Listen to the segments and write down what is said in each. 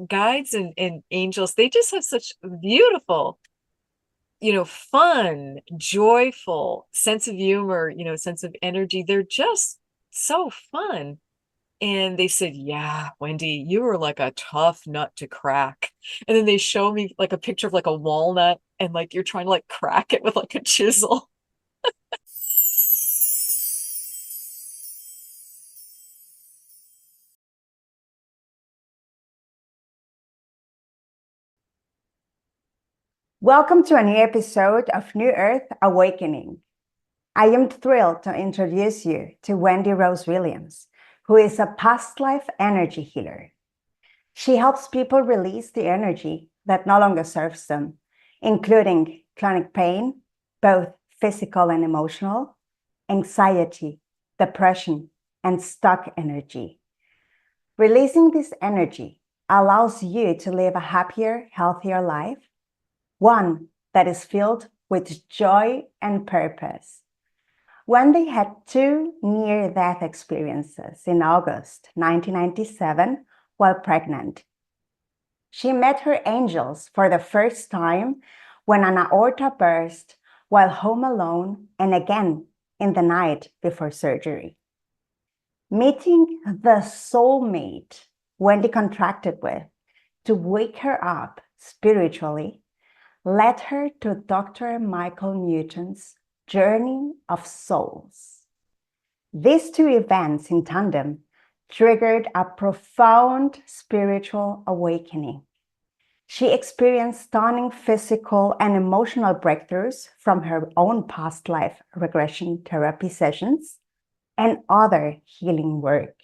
guides and angels, they just have such beautiful, fun, joyful sense of humor, sense of energy. They're just so fun. And they said, yeah, Wendy, you were like a tough nut to crack. And then they show me like a picture of like a walnut and like you're trying to like crack it with like a chisel. Welcome to a new episode of New Earth Awakening. I am thrilled to introduce you to Wendy Rose Williams, who is a past life energy healer. She helps people release the energy that no longer serves them, including chronic pain, both physical and emotional, anxiety, depression, and stuck energy. Releasing this energy allows you to live a happier, healthier life, one that is filled with joy and purpose. Wendy had two near-death experiences in August 1997 while pregnant. She met her angels for the first time when an aorta burst while home alone and again in the night before surgery. Meeting the soulmate Wendy contracted with to wake her up spiritually led her to Dr. Michael Newton's Journey of Souls. These two events in tandem triggered a profound spiritual awakening. She experienced stunning physical and emotional breakthroughs from her own past life regression therapy sessions and other healing work,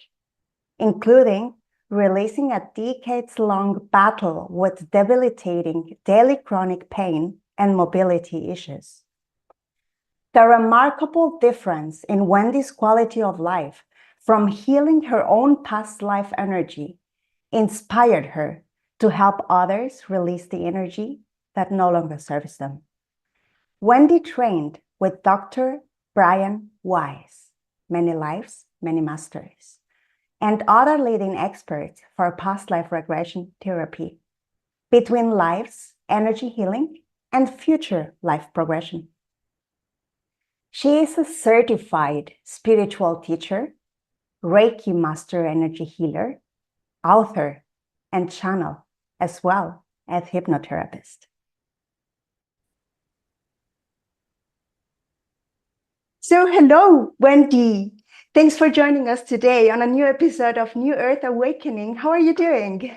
including releasing a decades-long battle with debilitating daily chronic pain and mobility issues. The remarkable difference in Wendy's quality of life from healing her own past life energy inspired her to help others release the energy that no longer serves them. Wendy trained with Dr. Brian Weiss, many lives, many masters, and other leading experts for past life regression therapy, between lives, energy healing, and future life progression. She is a certified spiritual teacher, Reiki master energy healer, author, and channel, as well as hypnotherapist. So hello, Wendy. Thanks for joining us today on a new episode of New Earth Awakening. How are you doing?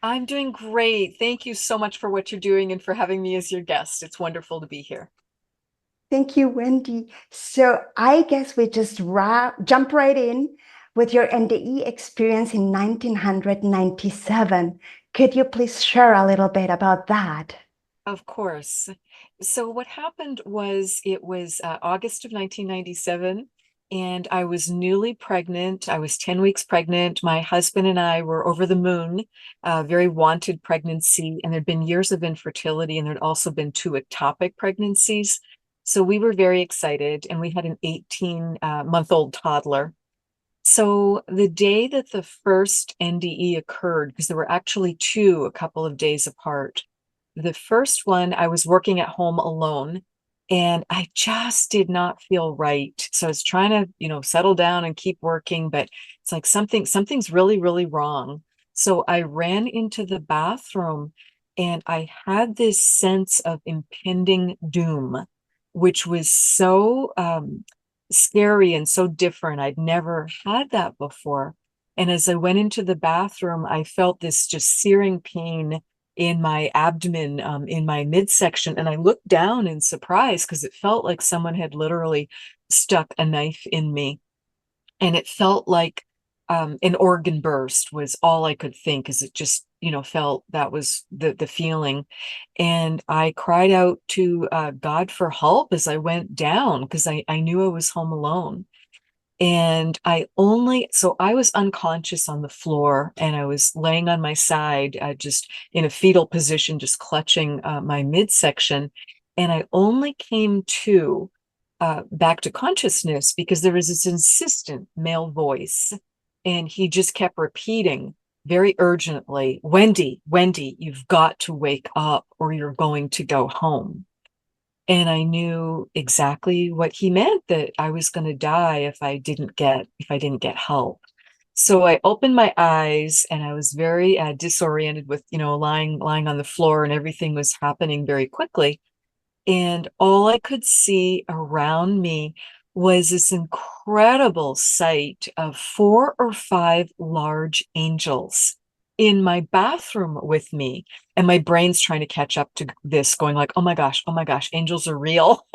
I'm doing great. Thank you so much for what you're doing and for having me as your guest. It's wonderful to be here. Thank you, Wendy. So I guess we just jump right in with your NDE experience in 1997. Could you please share a little bit about that? Of course. So what happened was it was August of 1997, and I was newly pregnant. I was 10 weeks pregnant. My husband and I were over the moon, very wanted pregnancy, and there'd been years of infertility, and there'd also been two ectopic pregnancies. So we were very excited, and we had an 18-month-old toddler. So the day that the first NDE occurred, because there were actually two a couple of days apart, the first one, I was working at home alone and I just did not feel right. So I was trying to, settle down and keep working, but it's like something's really, really wrong. So I ran into the bathroom and I had this sense of impending doom, which was so scary and so different. I'd never had that before. And as I went into the bathroom, I felt this just searing pain in my abdomen, in my midsection. And I looked down in surprise because it felt like someone had literally stuck a knife in me. And it felt like an organ burst was all I could think, as it just, felt that was the feeling. And I cried out to God for help as I went down because I knew I was home alone. And so I was unconscious on the floor and I was laying on my side, just in a fetal position, just clutching my midsection. And I only came to back to consciousness because there was this insistent male voice and he just kept repeating, very urgently, Wendy, you've got to wake up or you're going to go home. And I knew exactly what he meant, that I was going to die if I didn't get help. So I opened my eyes and I was very disoriented with, lying on the floor, and everything was happening very quickly. And all I could see around me was this incredible sight of 4 or 5 large angels in my bathroom with me. And my brain's trying to catch up to this, going like, oh my gosh, angels are real.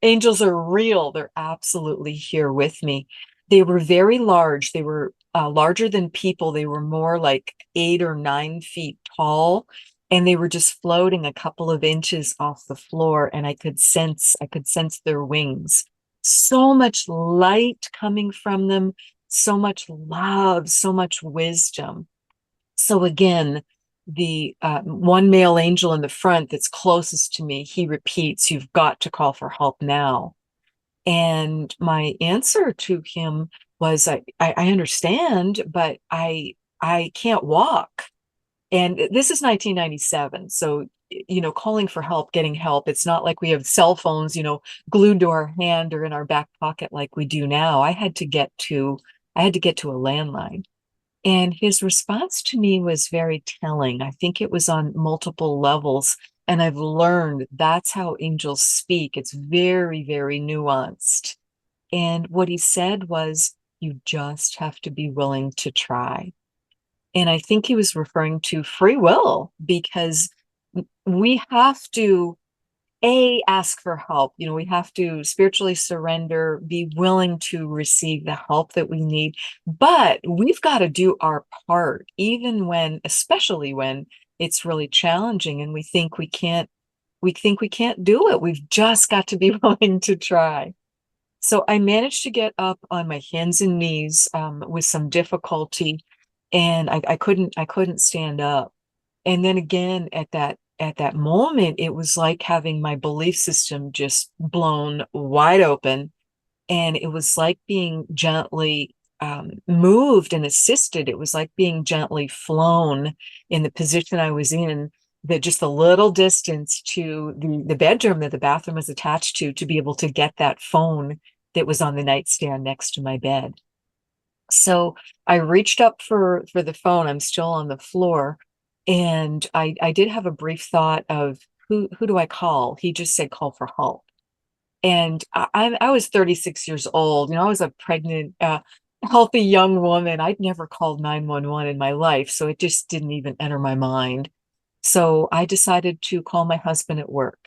Angels are real. They're absolutely here with me. They were very large. They were larger than people. They were more like 8 or 9 feet tall, and they were just floating a couple of inches off the floor, and I could sense their wings. So much light coming from them, so much love, so much wisdom. So again, the one male angel in the front that's closest to me, he repeats, "You've got to call for help now." And my answer to him was, I understand, but I can't walk. And this is 1997. So, calling for help, getting help, it's not like we have cell phones, glued to our hand or in our back pocket like we do now. I had to get to a landline. And his response to me was very telling. I think it was on multiple levels. And I've learned that's how angels speak. It's very, very nuanced. And what he said was, "You just have to be willing to try." And I think he was referring to free will, because we have to ask for help. We have to spiritually surrender, be willing to receive the help that we need, but we've got to do our part, especially when it's really challenging and we think we can't do it. We've just got to be willing to try. So I managed to get up on my hands and knees with some difficulty, and I couldn't stand up. And then again, at that moment, it was like having my belief system just blown wide open, and it was like being gently moved and assisted. It was like being gently flown in the position I was in, that just a little distance to the bedroom that the bathroom was attached to be able to get that phone that was on the nightstand next to my bed. So I reached up for the phone. I'm still on the floor. And I did have a brief thought of, who do I call? He just said, "Call for help." And I was 36 years old. I was a pregnant, healthy young woman. I'd never called 911 in my life, so it just didn't even enter my mind. So I decided to call my husband at work,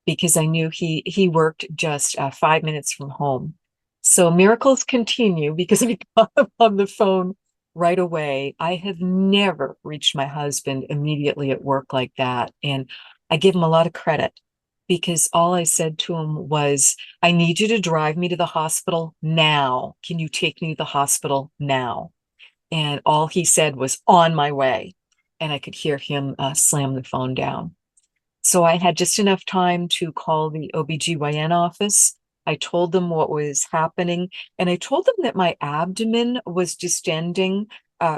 because I knew he worked just 5 minutes from home. So miracles continue, because I got him on the phone right away. I have never reached my husband immediately at work like that. And I give him a lot of credit, because all I said to him was, "I need you to drive me to the hospital now. Can you take me to the hospital now?" And all he said was, "On my way." And I could hear him slam the phone down. So I had just enough time to call the OBGYN office. I told them what was happening, and I told them that my abdomen was distending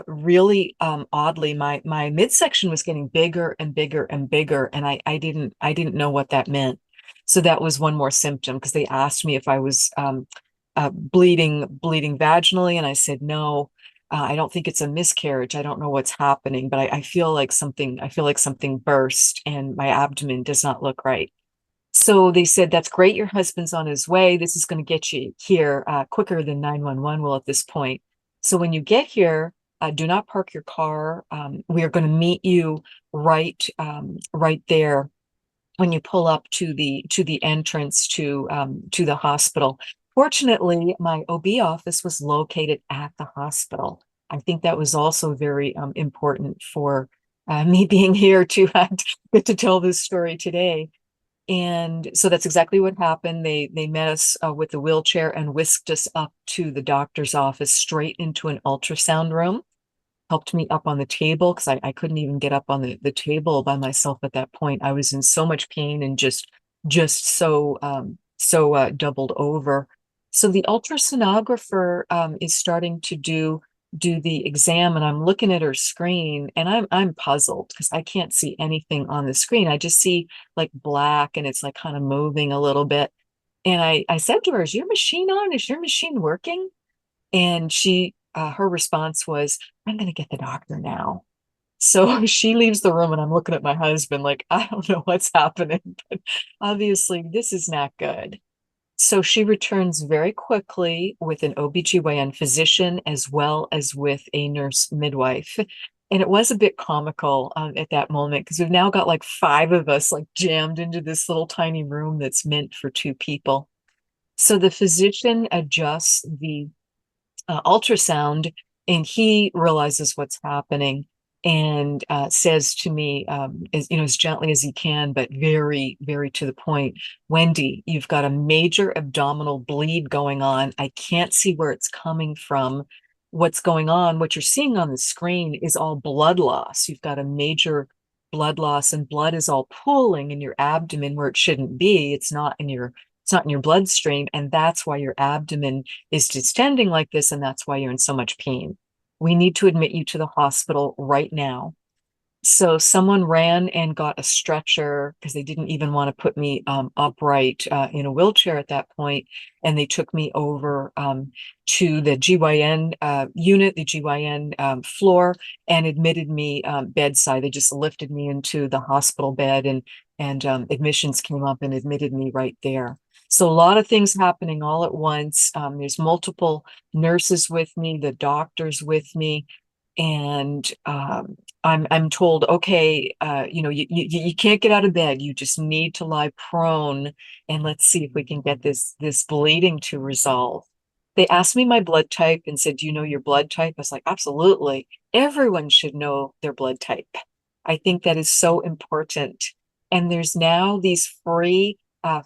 really oddly. My midsection was getting bigger and bigger and bigger, and I didn't know what that meant. So that was one more symptom, because they asked me if I was bleeding vaginally, and I said no. I don't think it's a miscarriage. I don't know what's happening, but I feel like something burst, and my abdomen does not look right. So they said, "That's great. Your husband's on his way. This is going to get you here quicker than 911 will at this point. So when you get here, do not park your car. We are going to meet you right there when you pull up to the entrance to the hospital." Fortunately, my OB office was located at the hospital. I think that was also very important for me being here to get to tell this story today. And so that's exactly what happened. They met us with the wheelchair and whisked us up to the doctor's office, straight into an ultrasound room. Helped me up on the table, because I couldn't even get up on the table by myself at that point. I was in so much pain and just so doubled over. So the ultrasonographer is starting to do do the exam, and I'm looking at her screen, and I'm puzzled because I can't see anything on the screen. I just see like black, and it's like kind of moving a little bit. And I said to her, "Is your machine on? Is your machine working?" And her response was, "I'm going to get the doctor now." So she leaves the room, and I'm looking at my husband like, I don't know what's happening, but obviously this is not good. So she returns very quickly with an OBGYN physician as well as with a nurse midwife. And it was a bit comical at that moment because we've now got like five of us like jammed into this little tiny room that's meant for two people. So the physician adjusts the ultrasound, and he realizes what's happening and says to me, as gently as he can, but very, very to the point, "Wendy, you've got a major abdominal bleed going on. I can't see where it's coming from. What's going on? What you're seeing on the screen is all blood loss. You've got a major blood loss, and blood is all pooling in your abdomen where it shouldn't be. It's not in your bloodstream, and that's why your abdomen is distending like this, and that's why you're in so much pain. We need to admit you to the hospital right now." So someone ran and got a stretcher because they didn't even want to put me upright in a wheelchair at that point. And they took me over to the GYN unit, the GYN floor, and admitted me bedside. They just lifted me into the hospital bed, and admissions came up and admitted me right there. So a lot of things happening all at once. There's multiple nurses with me, the doctors with me, and I'm told, okay, you can't get out of bed. You just need to lie prone, and let's see if we can get this bleeding to resolve. They asked me my blood type and said, "Do you know your blood type?" I was like, "Absolutely. Everyone should know their blood type." I think that is so important. And there's now these free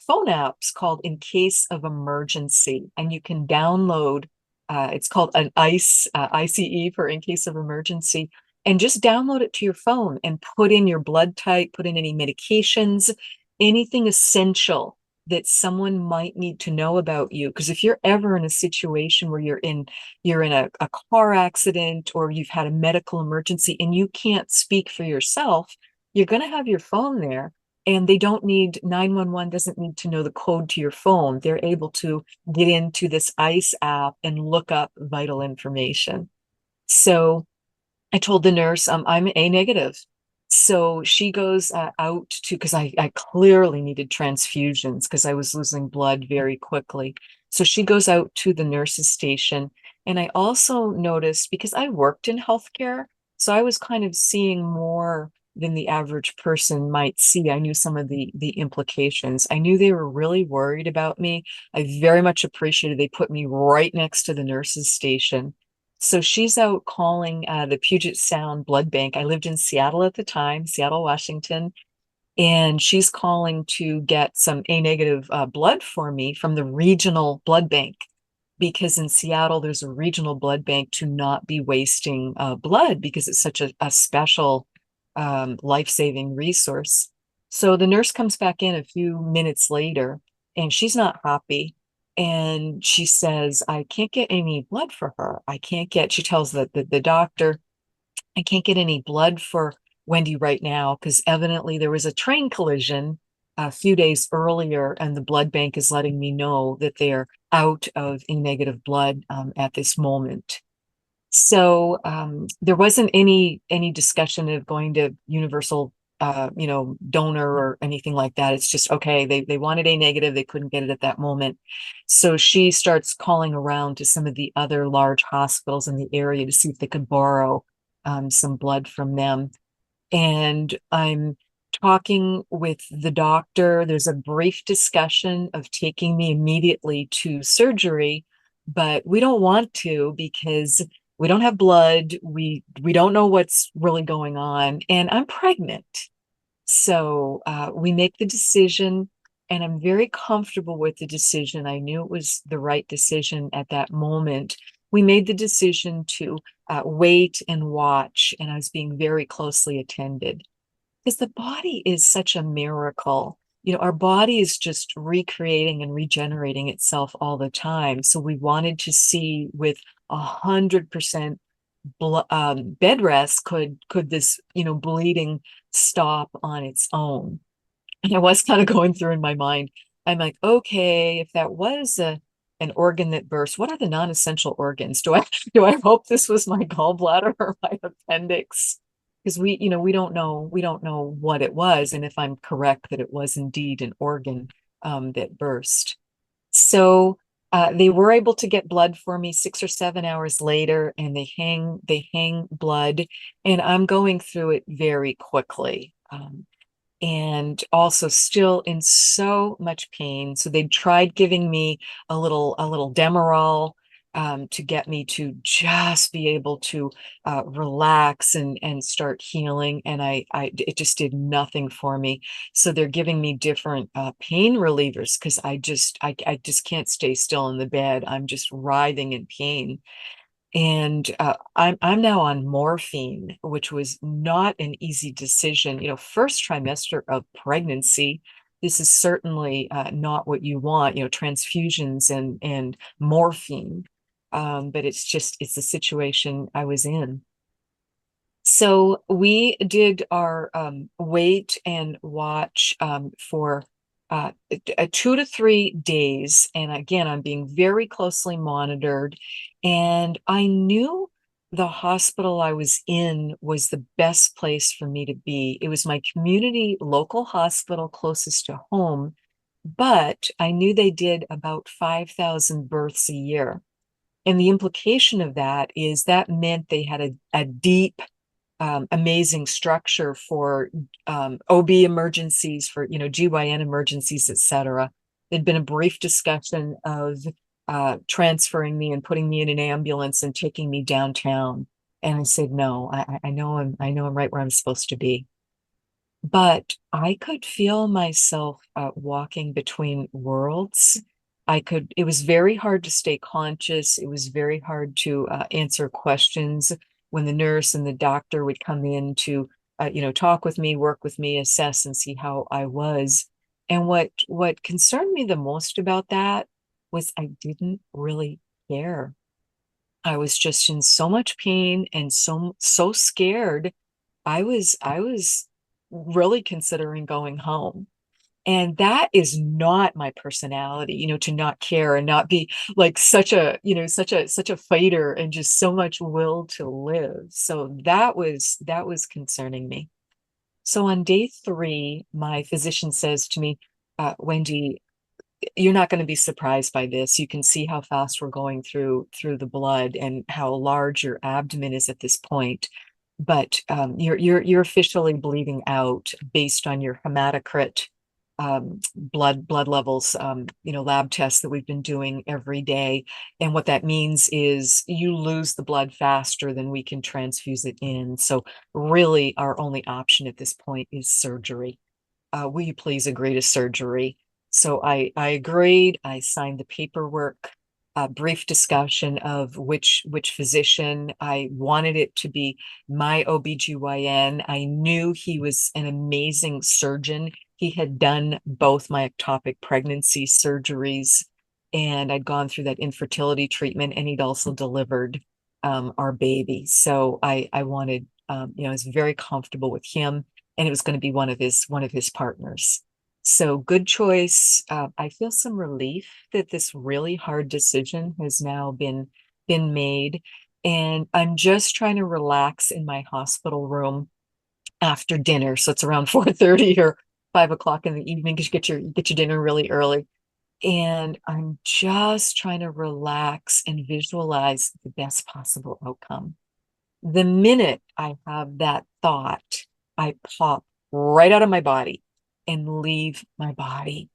phone apps called In Case of Emergency, and you can download. It's called an ICE for In Case of Emergency, and just download it to your phone and put in your blood type, put in any medications, anything essential that someone might need to know about you. Because if you're ever in a situation where you're in a car accident, or you've had a medical emergency and you can't speak for yourself, you're going to have your phone there. And 911 doesn't need to know the code to your phone. They're able to get into this ICE app and look up vital information. So I told the nurse, I'm A negative. So she goes out to, because I clearly needed transfusions because I was losing blood very quickly. So she goes out to the nurse's station. And I also noticed, because I worked in healthcare, so I was kind of seeing more than the average person might see. I knew some of the implications. I knew they were really worried about me. I very much appreciated they put me right next to the nurse's station. So she's out calling the Puget Sound Blood Bank. I lived in Seattle at the time, Seattle, Washington, and she's calling to get some A negative blood for me from the regional blood bank, because in Seattle, there's a regional blood bank to not be wasting blood because it's such a special life-saving resource. So the nurse comes back in a few minutes later, and she's not happy. And she says, "I can't get any blood for her. She tells the doctor, "I can't get any blood for Wendy right now because evidently there was a train collision a few days earlier, and the blood bank is letting me know that they're out of A negative blood at this moment." So there wasn't any discussion of going to universal, donor or anything like that. It's just, okay, they wanted A negative, they couldn't get it at that moment. So she starts calling around to some of the other large hospitals in the area to see if they could borrow some blood from them. And I'm talking with the doctor. There's a brief discussion of taking me immediately to surgery, but we don't want to because we don't have blood. We don't know what's really going on, and I'm pregnant. So we make the decision, and I'm very comfortable with the decision. I knew it was the right decision at that moment. We made the decision to wait and watch, and I was being very closely attended because the body is such a miracle. Our body is just recreating and regenerating itself all the time. So we wanted to see with 100% bed rest, could this, bleeding stop on its own? And I was kind of going through in my mind, I'm like, okay, if that was an organ that burst, what are the non-essential organs? Do I hope this was my gallbladder or my appendix? Because we don't know what it was, and if I'm correct that it was indeed an organ that burst. So they were able to get blood for me 6 or 7 hours later, and they hang blood, and I'm going through it very quickly. And also still in so much pain. So they tried giving me a little Demerol to get me to just be able to relax and start healing. And it just did nothing for me. So they're giving me different pain relievers because I just can't stay still in the bed. I'm just writhing in pain. And I'm now on morphine, which was not an easy decision. First trimester of pregnancy, this is certainly not what you want. Transfusions and morphine. But it's the situation I was in. So we did our wait and watch for 2 to 3 days. And again, I'm being very closely monitored. And I knew the hospital I was in was the best place for me to be. It was my community local hospital closest to home, but I knew they did about 5,000 births a year. And the implication of that is that meant they had a deep amazing structure for OB emergencies, for GYN emergencies, etc. There'd been a brief discussion of transferring me and putting me in an ambulance and taking me downtown. And I said, no, I know I'm right where I'm supposed to be. But I could feel myself walking between worlds. It was very hard to stay conscious. It was very hard to answer questions when the nurse and the doctor would come in to, talk with me, work with me, assess and see how I was. And what concerned me the most about that was I didn't really care. I was just in so much pain and so scared. I was really considering going home. And that is not my personality, to not care and not be like such a fighter and just so much will to live. So that was concerning me. So on day 3, my physician says to me, Wendy, you're not going to be surprised by this. You can see how fast we're going through the blood and how large your abdomen is at this point. But you're officially bleeding out based on your hematocrit blood levels, lab tests that we've been doing every day. And what that means is you lose the blood faster than we can transfuse it in. So really, our only option at this point is surgery. Will you please agree to surgery? So I agreed. I signed the paperwork. A brief discussion of which physician. I wanted it to be my OBGYN. I knew he was an amazing surgeon. He had done both my ectopic pregnancy surgeries, and I'd gone through that infertility treatment, and he'd also delivered our baby. So I wanted, I was very comfortable with him, and it was going to be one of his partners. So good choice. I feel some relief that this really hard decision has now been made, and I'm just trying to relax in my hospital room after dinner. So it's around 4:30 or 5 o'clock in the evening because you get your dinner really early. And I'm just trying to relax and visualize the best possible outcome. The minute I have that thought, I pop right out of my body and leave my body.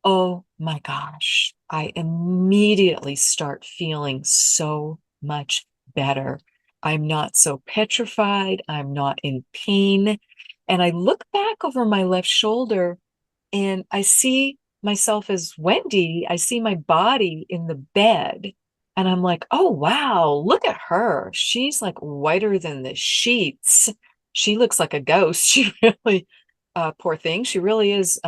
Oh my gosh, I immediately start feeling so much better. I'm not so petrified. I'm not in pain. And I look back over my left shoulder and I see myself as Wendy. I see my body in the bed. And I'm like, oh, wow, look at her. She's like whiter than the sheets. She looks like a ghost. She really, poor thing. She really is,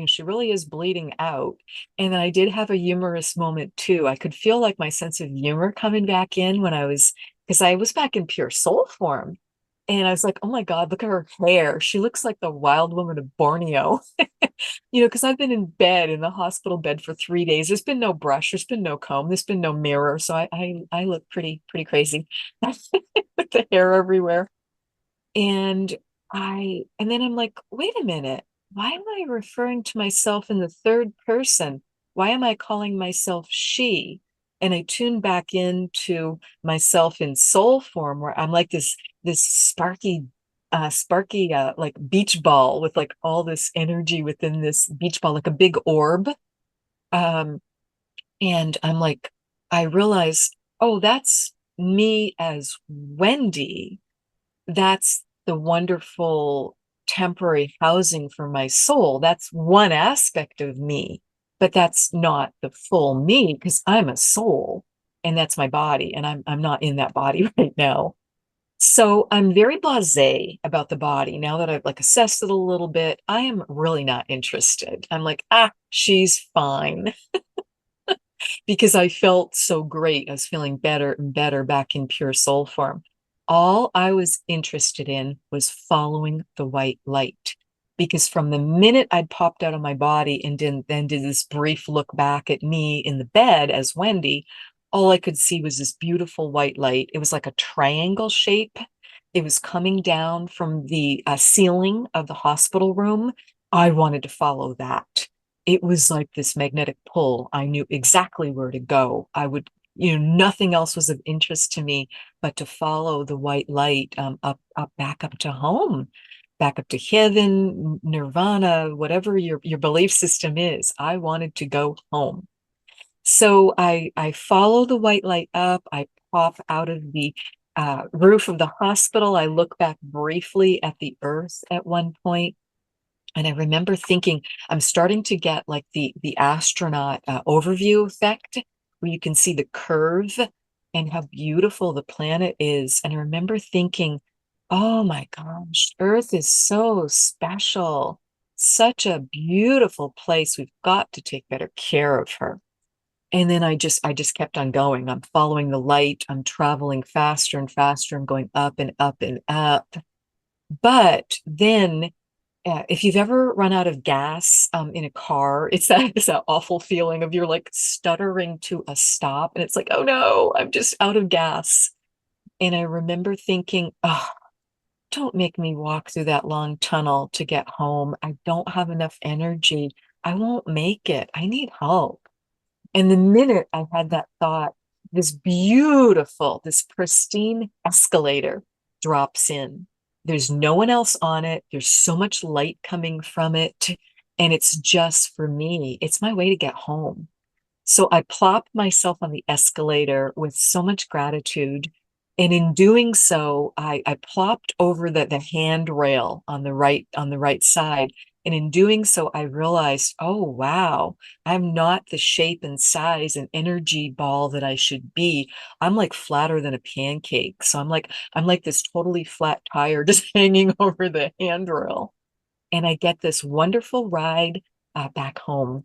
she really is bleeding out. And then I did have a humorous moment too. I could feel like my sense of humor coming back in when I was because I was back in pure soul form. And I was like, oh my God, look at her hair. She looks like the wild woman of Borneo. Because I've been in bed, in the hospital bed for 3 days. There's been no brush, there's been no comb, there's been no mirror. So I look pretty crazy with the hair everywhere. And and then I'm like, wait a minute, why am I referring to myself in the third person? Why am I calling myself she? And I tune back into myself in soul form, where I'm like this sparky like beach ball with like all this energy within this beach ball, like a big orb. Um, and I'm like, I realize, oh, that's me as Wendy. That's the wonderful temporary housing for my soul. That's one aspect of me, but that's not the full me because I'm a soul and that's my body, and I'm not in that body right now. So I'm very blasé about the body now that I've like assessed it a little bit. I am really not interested. I'm like, she's fine, because I felt so great. I was feeling better and better back in pure soul form. All I was interested in was following the white light. Because from the minute I'd popped out of my body and then did this brief look back at me in the bed as Wendy, all I could see was this beautiful white light. It was like a triangle shape. It was coming down from the ceiling of the hospital room. I wanted to follow that. It was like this magnetic pull. I knew exactly where to go. Nothing else was of interest to me but to follow the white light back up to home, back up to heaven, nirvana, whatever your belief system is. I wanted to go home. So I follow the white light up. I pop out of the roof of the hospital. I look back briefly at the earth at one point, and I remember thinking, I'm starting to get like the astronaut overview effect, where you can see the curve and how beautiful the planet is. And I remember thinking, oh my gosh, Earth is so special, such a beautiful place. We've got to take better care of her. And then I just kept on going. I'm following the light. I'm traveling faster and faster. I'm going up and up and up. But then if you've ever run out of gas in a car, it's that awful feeling of you're like stuttering to a stop, and it's like, oh no, I'm just out of gas. And I remember thinking, oh, don't make me walk through that long tunnel to get home. I don't have enough energy. I won't make it. I need help. And the minute I had that thought, this pristine escalator drops in. There's no one else on it. There's so much light coming from it. And it's just for me. It's my way to get home. So I plopped myself on the escalator with so much gratitude. And in doing so, I plopped over the handrail on the right side. And in doing so, I realized, oh wow, I'm not the shape and size and energy ball that I should be. I'm like flatter than a pancake. So I'm like this totally flat tire just hanging over the handrail. And I get this wonderful ride back home,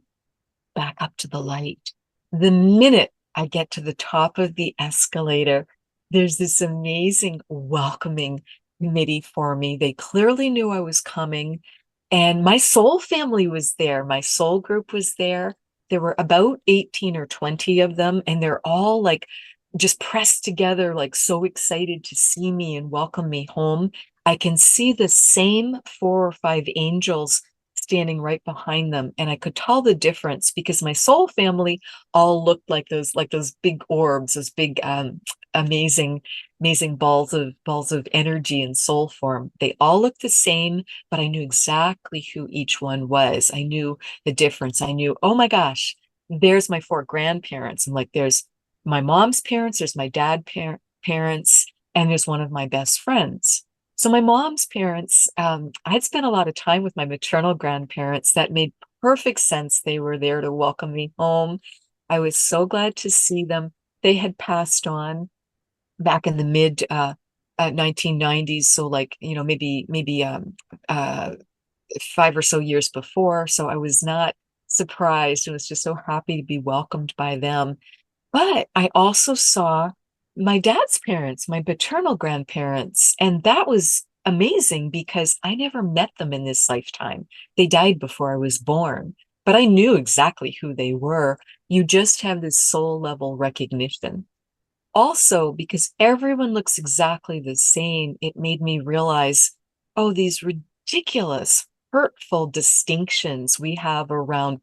back up to the light. The minute I get to the top of the escalator, there's this amazing welcoming committee for me. They clearly knew I was coming, and my soul family was there. My soul group was there. There were about 18 or 20 of them, and they're all like just pressed together, like so excited to see me and welcome me home. I can see the same 4 or 5 angels standing right behind them, and I could tell the difference because my soul family all looked like those big orbs, those big amazing balls of energy and soul form. They all looked the same, but I knew exactly who each one was. I knew the difference. I knew, oh my gosh, there's my 4 grandparents. I'm like, there's my mom's parents, there's my parents, and there's one of my best friends. So my mom's parents, I'd spent a lot of time with my maternal grandparents. That made perfect sense. They were there to welcome me home. I was so glad to see them. They had passed on back in the mid 1990s. So like, maybe 5 or so years before. So I was not surprised. I was just so happy to be welcomed by them. But I also saw my dad's parents, my paternal grandparents. And that was amazing because I never met them in this lifetime. They died before I was born, but I knew exactly who they were. You just have this soul level recognition. Also, because everyone looks exactly the same, it made me realize, oh, these ridiculous, hurtful distinctions we have around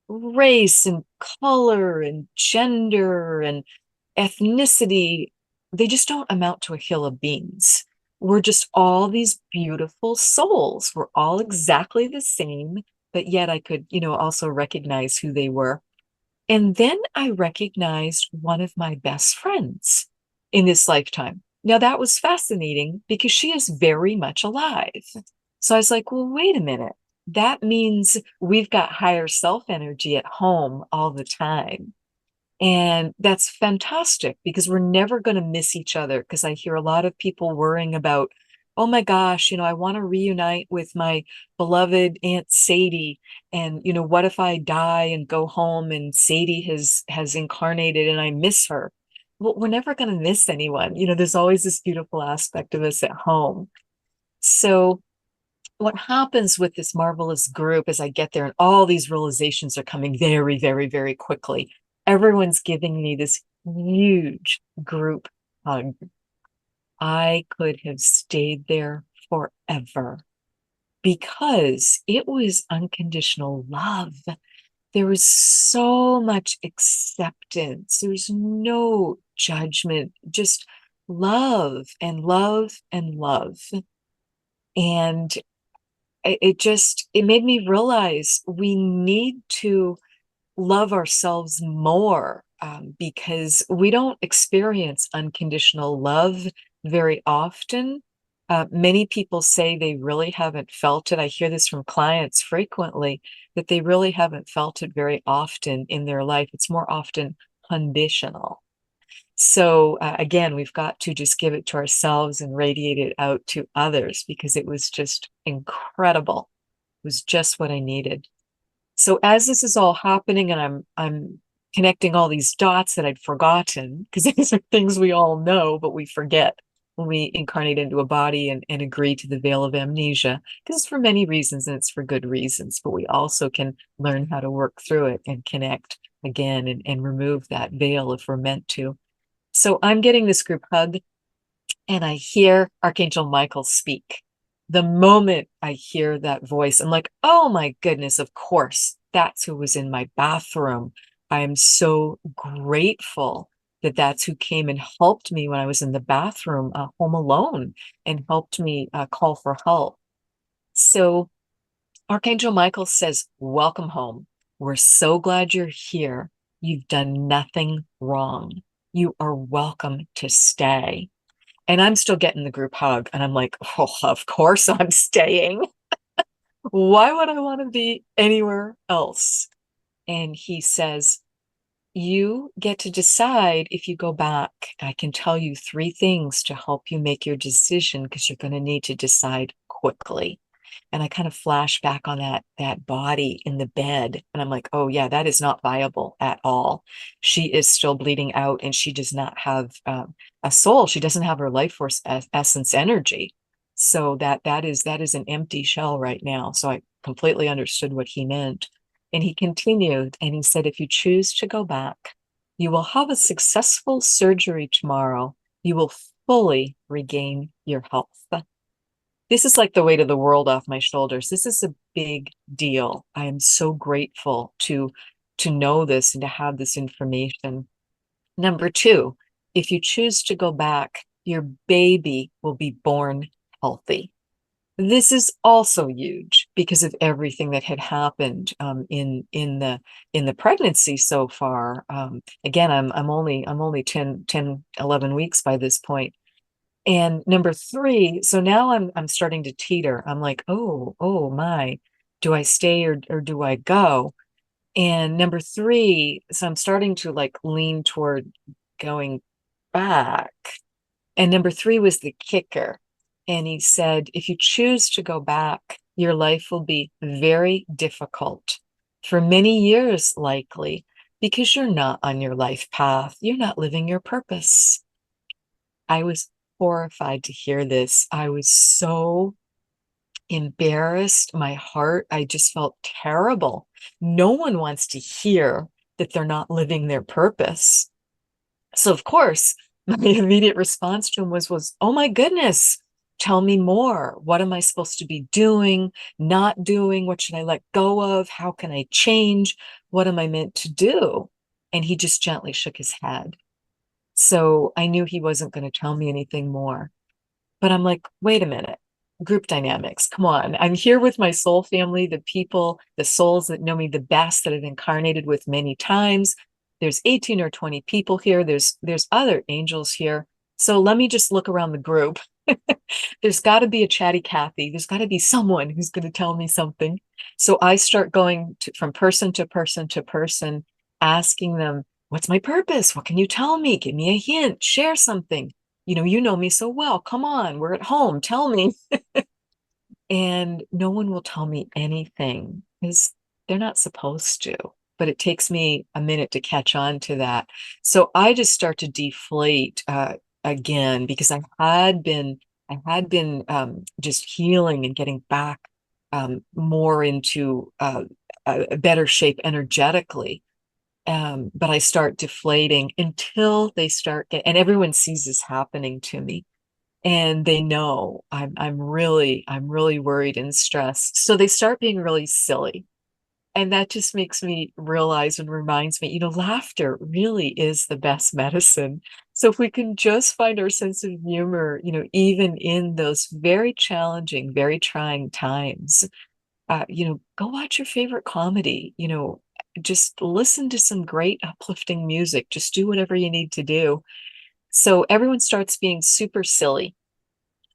race and color and gender and ethnicity, they just don't amount to a hill of beans. We're just all these beautiful souls. We're all exactly the same, but yet I could, also recognize who they were. And then I recognized one of my best friends in this lifetime. Now, that was fascinating because she is very much alive. So I was like, well, wait a minute. That means we've got higher self energy at home all the time. And that's fantastic because we're never going to miss each other. Because I hear a lot of people worrying about, oh my gosh, I want to reunite with my beloved Aunt Sadie. And, what if I die and go home and Sadie has incarnated and I miss her? Well, we're never going to miss anyone. There's always this beautiful aspect of us at home. So what happens with this marvelous group as I get there and all these realizations are coming very, very, very quickly. Everyone's giving me this huge group hug. I could have stayed there forever because it was unconditional love. There was so much acceptance. There was no judgment, just love and love and love. And it made me realize we need to love ourselves more, because we don't experience unconditional love very often. Many people say they really haven't felt it. I hear this from clients frequently, that they really haven't felt it very often in their life. It's more often conditional. So again, we've got to just give it to ourselves and radiate it out to others because it was just incredible. It was just what I needed. So as this is all happening and I'm connecting all these dots that I'd forgotten, because these are things we all know, but we forget when we incarnate into a body and agree to the veil of amnesia, because it's for many reasons and it's for good reasons, but we also can learn how to work through it and connect again and remove that veil if we're meant to. So I'm getting this group hug and I hear Archangel Michael speak. The moment I hear that voice, I'm like, oh my goodness, of course, that's who was in my bathroom. I am so grateful that that's who came and helped me when I was in the bathroom, home alone, and helped me call for help. So Archangel Michael says, welcome home. We're so glad you're here. You've done nothing wrong. You are welcome to stay. And I'm still getting the group hug. And I'm like, oh, of course I'm staying. Why would I want to be anywhere else? And he says, you get to decide if you go back. I can tell you three things to help you make your decision because you're going to need to decide quickly. And I kind of flash back on that body in the bed. And I'm like, oh yeah, that is not viable at all. She is still bleeding out and she does not have a soul. She doesn't have her life force essence energy. So that is an empty shell right now. So I completely understood what he meant. And he continued and he said, if you choose to go back, you will have a successful surgery tomorrow. You will fully regain your health. This is like the weight of the world off my shoulders. This is a big deal. I am so grateful to know this and to have this information. Number two, if you choose to go back, your baby will be born healthy. This is also huge because of everything that had happened in the pregnancy so far. Again, I'm only 11 weeks by this point. And number three, so now I'm starting to teeter. I'm like, oh my, do I stay or do I go? And number three, so I'm starting to like lean toward going back. And number three was the kicker. And he said, if you choose to go back, your life will be very difficult for many years, likely, because you're not on your life path. You're not living your purpose. I was horrified to hear this. I was so embarrassed. My heart, I just felt terrible. No one wants to hear that they're not living their purpose. So of course, my immediate response to him was, oh my goodness, tell me more. What am I supposed to be doing, not doing? What should I let go of? How can I change? What am I meant to do? And he just gently shook his head. So I knew he wasn't going to tell me anything more. But I'm like, wait a minute, group dynamics. Come on. I'm here with my soul family, the people, the souls that know me the best, that I've incarnated with many times. There's 18 or 20 people here. There's other angels here. So let me just look around the group. There's got to be a chatty Cathy. There's got to be someone who's going to tell me something. So I start going from person to person to person, asking them, what's my purpose? What can you tell me? Give me a hint, share something. You know me so well. Come on, we're at home. Tell me. And no one will tell me anything because they're not supposed to. But it takes me a minute to catch on to that. So I just start to deflate again because I had been just healing and getting back more into a better shape energetically. But I start deflating until they start and everyone sees this happening to me and they know I'm really worried and stressed. So they start being really silly. And that just makes me realize and reminds me, laughter really is the best medicine. So if we can just find our sense of humor, even in those very challenging, very trying times, go watch your favorite comedy, just listen to some great uplifting music, just do whatever you need to do. So everyone starts being super silly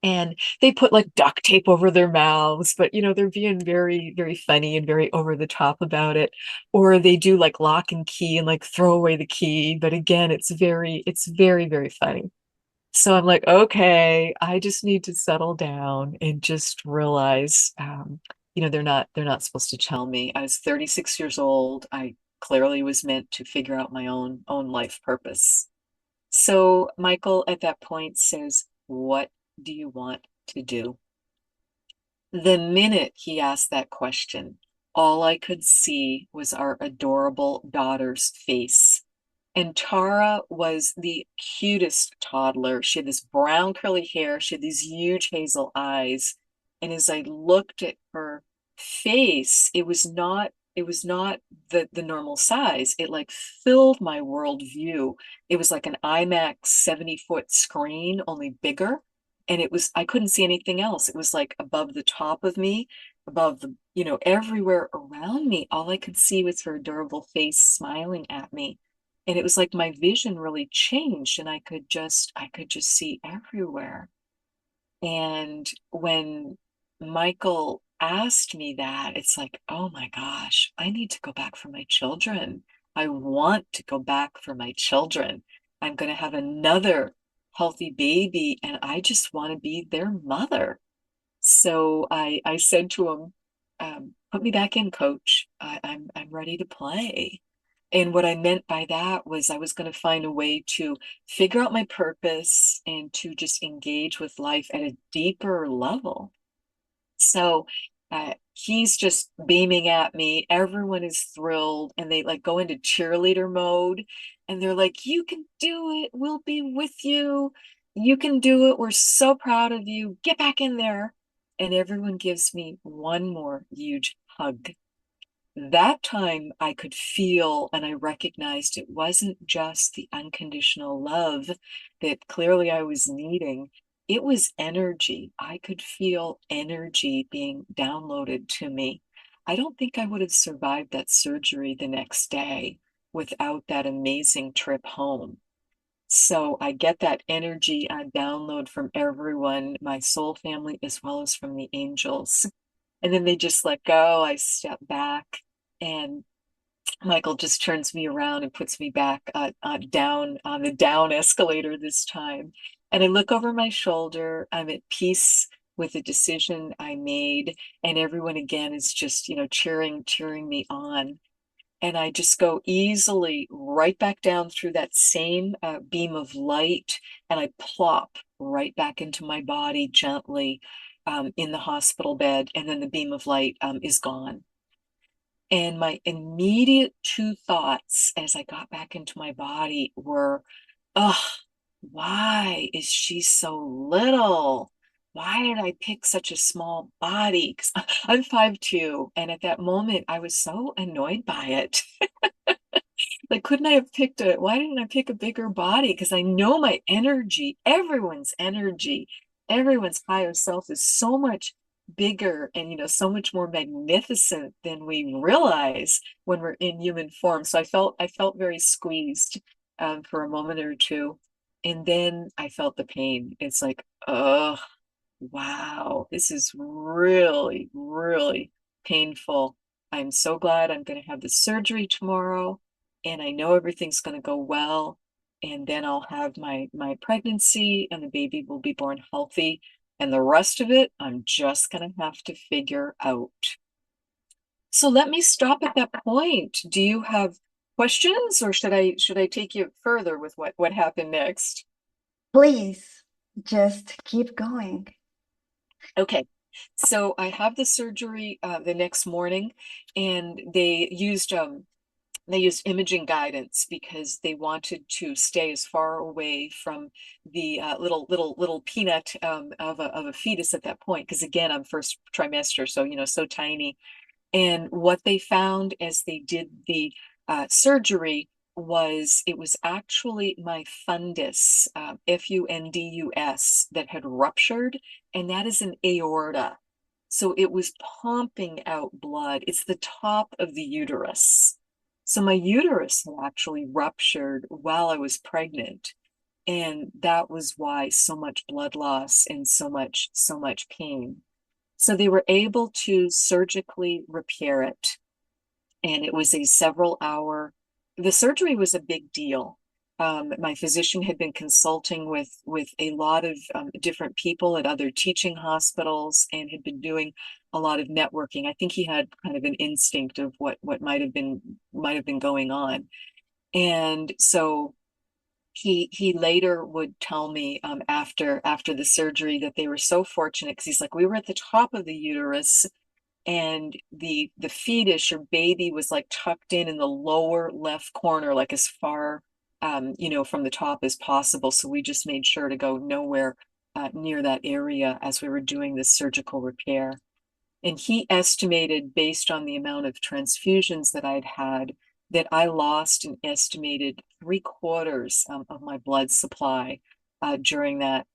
and they put like duct tape over their mouths, but they're being very, very funny and very over the top about it. Or they do like lock and key and like throw away the key. But again, it's very, very funny. So I'm like, okay, I just need to settle down and just realize, they're not supposed to tell me. I was 36 years old. I clearly was meant to figure out my own life purpose. So Michael at that point says, what do you want to do? The minute he asked that question, all I could see was our adorable daughter's face. And Tara was the cutest toddler. She had this brown curly hair. She had these huge hazel eyes. And as I looked at her face, it was not the normal size. It like filled my world view. It was like an IMAX 70-foot screen, only bigger. And I couldn't see anything else. It was like above the top of me, above everywhere around me. All I could see was her adorable face smiling at me. And it was like my vision really changed and I could just see everywhere. And when Michael asked me that, it's like, oh my gosh, I need to go back for my children. I want to go back for my children. I'm going to have another healthy baby and I just want to be their mother. So I said to him, put me back in, coach. I'm ready to play. And what I meant by that was I was going to find a way to figure out my purpose and to just engage with life at a deeper level. So he's just beaming at me. Everyone is thrilled and they like go into cheerleader mode and they're like, you can do it. We'll be with you. You can do it. We're so proud of you. Get back in there. And everyone gives me one more huge hug. That time I could feel and I recognized it wasn't just the unconditional love that clearly I was needing. It was energy. I could feel energy being downloaded to me. I don't think I would have survived that surgery the next day without that amazing trip home. So I get that energy download from everyone, my soul family, as well as from the angels. And then they just let go. I step back and Michael just turns me around and puts me back down on the down escalator this time. And I look over my shoulder. I'm at peace with the decision I made. And everyone again is just, cheering me on. and I just go easily right back down through that same beam of light, and I plop right back into my body gently in the hospital bed, and then the beam of light is gone. And my immediate two thoughts as I got back into my body were, oh, why is she so little? Why did I pick such a small body? Because I'm 5'2", and at that moment I was so annoyed by it. Like, couldn't I have picked why didn't I pick a bigger body? Because I know my energy, everyone's higher self is so much bigger and, so much more magnificent than we realize when we're in human form. So I felt very squeezed for a moment or two. And then I felt the pain. It's like, oh, wow, this is really, really painful. I'm so glad I'm going to have the surgery tomorrow, and I know everything's going to go well. And then I'll have my pregnancy, and the baby will be born healthy. And the rest of it, I'm just going to have to figure out. So let me stop at that point. Do you have questions, or should I take you further with what happened next? Please just keep going. Okay, so I have the surgery the next morning, and they used imaging guidance because they wanted to stay as far away from the little peanut of a fetus at that point. Because again, I'm first trimester, so so tiny. And what they found as they did the surgery was it was actually my fundus, fundus, that had ruptured, and that is an aorta. So it was pumping out blood. It's the top of the uterus. So my uterus had actually ruptured while I was pregnant. And that was why so much blood loss and so much pain. So they were able to surgically repair it. And it was a the surgery was a big deal. My physician had been consulting with a lot of different people at other teaching hospitals and had been doing a lot of networking. I think he had kind of an instinct of what might have been going on. And so he later would tell me after the surgery that they were so fortunate, because he's like, we were at the top of the uterus, and the fetus or baby was like tucked in the lower left corner, like as far from the top as possible. So we just made sure to go nowhere near that area as we were doing this surgical repair. And he estimated, based on the amount of transfusions that I'd had, that I lost an estimated 3/4 of my blood supply during that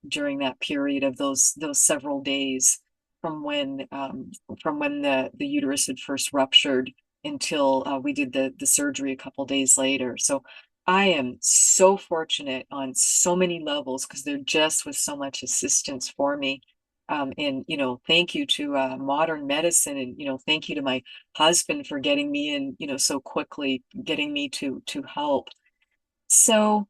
period of those several days from when the uterus had first ruptured until we did the surgery a couple days later. So I am so fortunate on so many levels because there just was so much assistance for me. And thank you to modern medicine, and thank you to my husband for getting me in, so quickly, getting me to help. So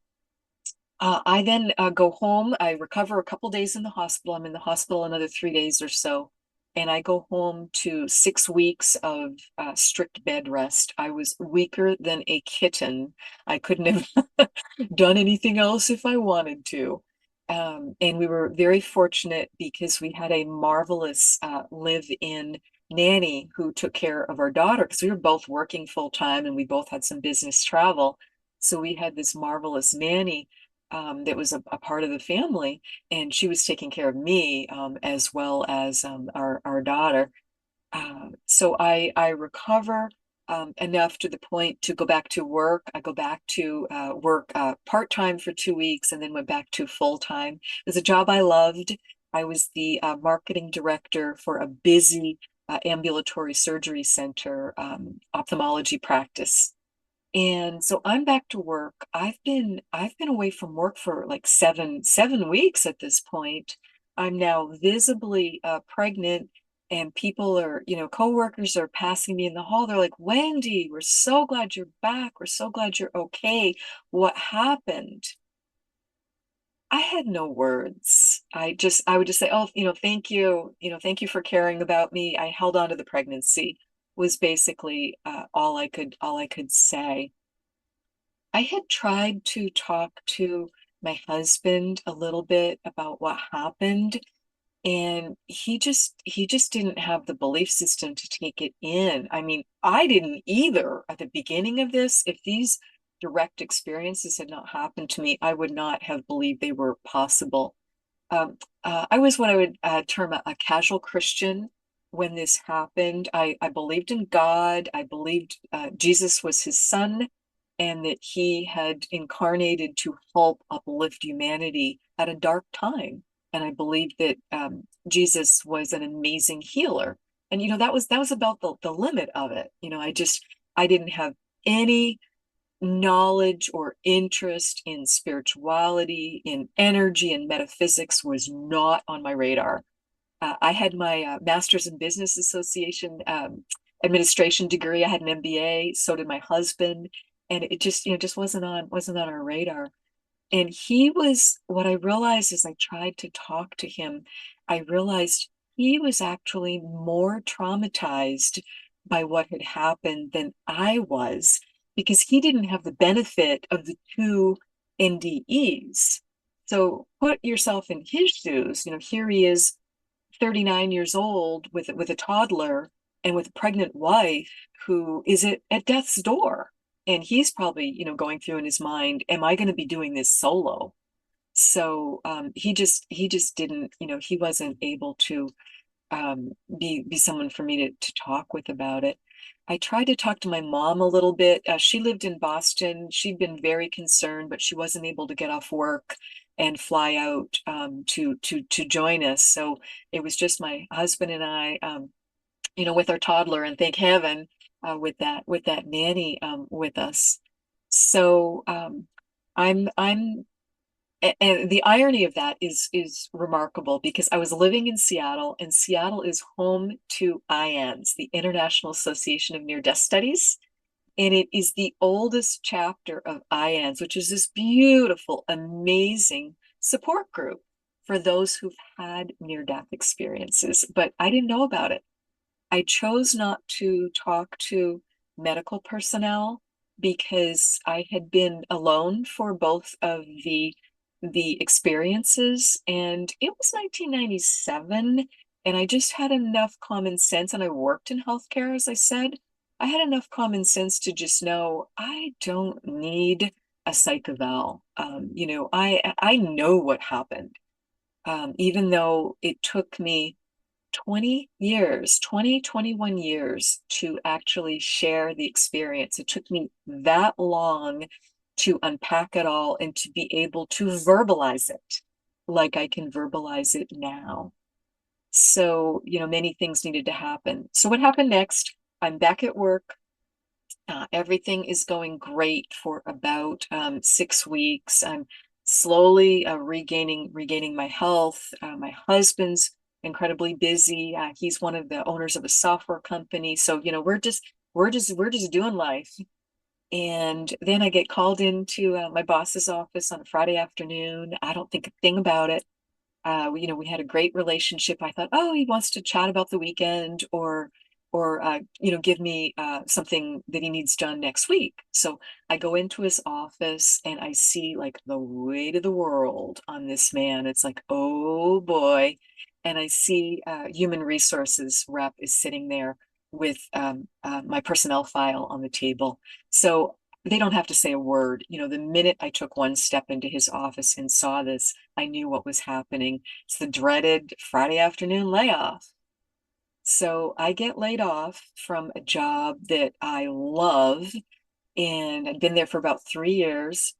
I then go home. I recover a couple days in the hospital. I'm in the hospital another 3 days or so. And I go home to 6 weeks of strict bed rest. I was weaker than a kitten. I couldn't have done anything else if I wanted to. And we were very fortunate because we had a marvelous live-in nanny who took care of our daughter, because we were both working full time and we both had some business travel. So we had this marvelous nanny that was a part of the family, and she was taking care of me as well as our daughter. So I recover enough to the point to go back to work. I go back to work part-time for 2 weeks, and then went back to full-time. It was a job I loved. I was the marketing director for a busy ambulatory surgery center ophthalmology practice. And so I'm back to work. I've been away from work for like seven weeks at this point. I'm now visibly pregnant, and people are, coworkers are passing me in the hall. They're like, Wendy, we're so glad you're back. We're so glad you're okay. What happened? I had no words. I would just say, oh, thank you. Thank you for caring about me. I held on to the pregnancy. was basically all I could say. I had tried to talk to my husband a little bit about what happened, and he just didn't have the belief system to take it in. I mean, I didn't either at the beginning of this. If these direct experiences had not happened to me, I would not have believed they were possible. um, I was what I would term a casual Christian when this happened. I believed in God. I believed Jesus was his son and that he had incarnated to help uplift humanity at a dark time. And I believed that Jesus was an amazing healer. And, that was about the limit of it. I didn't have any knowledge or interest in spirituality, in energy and metaphysics was not on my radar. I had my master's in business association administration degree. I had an MBA. So did my husband, and it just wasn't on our radar. And he was, what I realized as I tried to talk to him, I realized he was actually more traumatized by what had happened than I was, because he didn't have the benefit of the two NDEs. So put yourself in his shoes. Here he is, 39 years old with a toddler and with a pregnant wife who is at death's door. And he's probably, going through in his mind, am I going to be doing this solo? So he just didn't, he wasn't able to be someone for me to talk with about it. I tried to talk to my mom a little bit. She lived in Boston. She'd been very concerned, but she wasn't able to get off work and fly out to join us. So it was just my husband and I, with our toddler, and thank heaven with that nanny with us. So I'm and the irony of that is remarkable, because I was living in Seattle, and Seattle is home to IANDS, the International Association of Near-Death Studies, and it is the oldest chapter of IANDS, which is this beautiful, amazing support group for those who've had near-death experiences. But I didn't know about it. I chose not to talk to medical personnel because I had been alone for both of the experiences, and it was 1997, and I just had enough common sense, and I worked in healthcare, as I said. I had enough common sense to just know I don't need a psych eval. I know what happened, even though it took me 20 years, 21 years to actually share the experience. It took me that long to unpack it all and to be able to verbalize it like I can verbalize it now. So, many things needed to happen. So what happened next? I'm back at work. Everything is going great for about 6 weeks. I'm slowly regaining my health. My husband's incredibly busy. He's one of the owners of a software company. So, we're just doing life. And then I get called into my boss's office on a Friday afternoon. I don't think a thing about it. We had a great relationship. I thought, oh, he wants to chat about the weekend, or give me something that he needs done next week. So I go into his office and I see like the weight of the world on this man. It's like, oh boy. And I see human resources rep is sitting there with my personnel file on the table. So they don't have to say a word. The minute I took one step into his office and saw this, I knew what was happening. It's the dreaded Friday afternoon layoff. So I get laid off from a job that I love, and I've been there for about 3 years.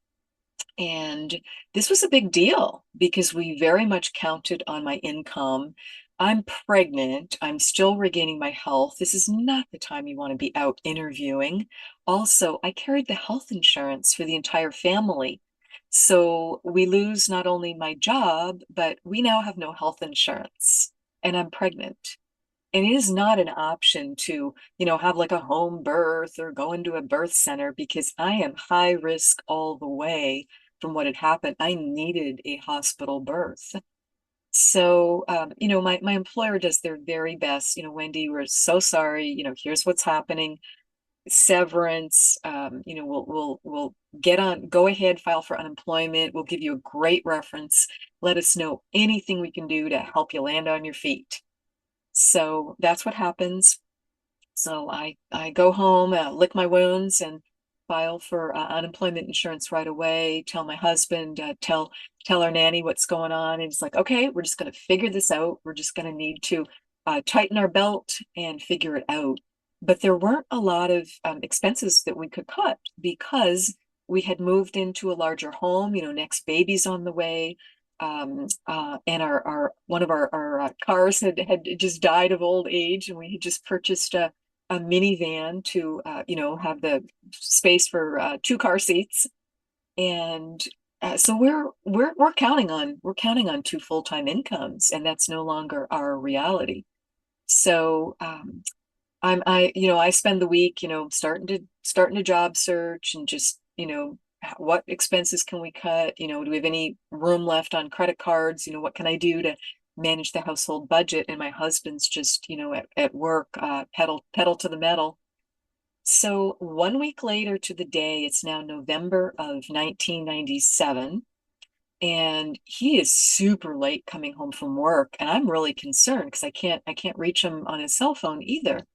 And this was a big deal because we very much counted on my income. I'm pregnant. I'm still regaining my health. This is not the time you want to be out interviewing. Also, I carried the health insurance for the entire family. So we lose not only my job, but we now have no health insurance, and I'm pregnant. And it is not an option to, have like a home birth or go into a birth center, because I am high risk all the way from what had happened. I needed a hospital birth. So, my employer does their very best. Wendy, we're so sorry. Here's what's happening. Severance. We'll go ahead, file for unemployment. We'll give you a great reference. Let us know anything we can do to help you land on your feet. So that's what happens. So I go home, lick my wounds, and file for unemployment insurance right away. Tell my husband, tell our nanny what's going on, and it's like, okay, we're just going to figure this out. We're just going to need to tighten our belt and figure it out. But there weren't a lot of expenses that we could cut because we had moved into a larger home. Next baby's on the way. And our one of our cars had just died of old age, and we had just purchased a minivan to have the space for two car seats. And so we're counting on two full-time incomes, and that's no longer our reality. So I spend the week starting to job search, and just what expenses can we cut? Do we have any room left on credit cards? What can I do to manage the household budget? And my husband's just at work, pedal to the metal. So 1 week later to the day, it's now November of 1997, and he is super late coming home from work, and I'm really concerned because I can't reach him on his cell phone either.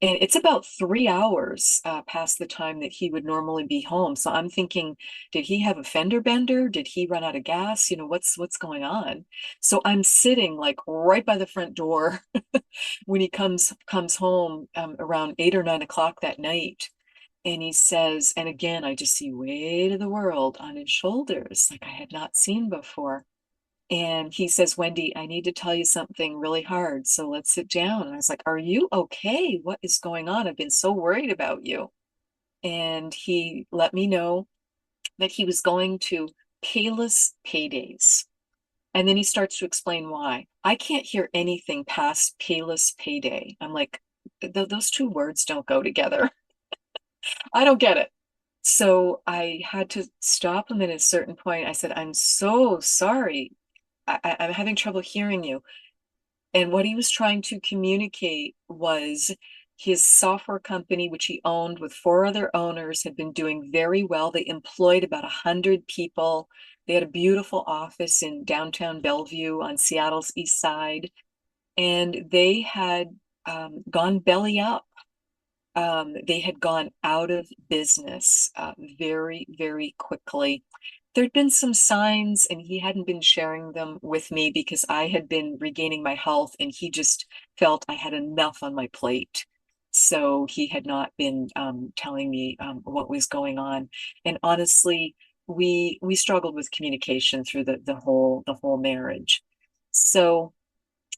And it's about 3 hours past the time that he would normally be home. So I'm thinking, did he have a fender bender? Did he run out of gas? What's going on? So I'm sitting like right by the front door when he comes home around 8 or 9 o'clock that night. And he says, and again, I just see weight of the world on his shoulders, like I had not seen before. And he says, Wendy, I need to tell you something really hard. So let's sit down. And I was like, are you okay? What is going on? I've been so worried about you. And he let me know that he was going to payless paydays. And then he starts to explain why. I can't hear anything past payless payday. I'm like, those two words don't go together. I don't get it. So I had to stop him at a certain point. I said, I'm so sorry. I'm having trouble hearing you. And what he was trying to communicate was his software company, which he owned with four other owners, had been doing very well. They employed about 100 people. They had a beautiful office in downtown Bellevue on Seattle's east side. And they had gone belly up. They had gone out of business very, very quickly. There'd been some signs, and he hadn't been sharing them with me because I had been regaining my health, and he just felt I had enough on my plate. So he had not been telling me what was going on. And honestly, we struggled with communication through the whole marriage. So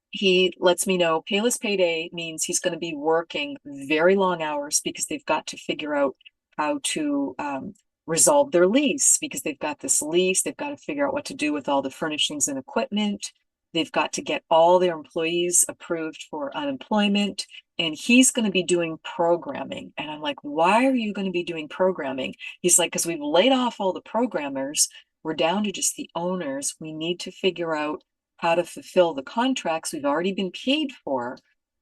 he lets me know payless payday means he's going to be working very long hours because they've got to figure out how to resolve their lease, because they've got this lease. They've got to figure out what to do with all the furnishings and equipment. They've got to get all their employees approved for unemployment. And he's going to be doing programming. And I'm like, why are you going to be doing programming? He's like, because we've laid off all the programmers. We're down to just the owners. We need to figure out how to fulfill the contracts we've already been paid for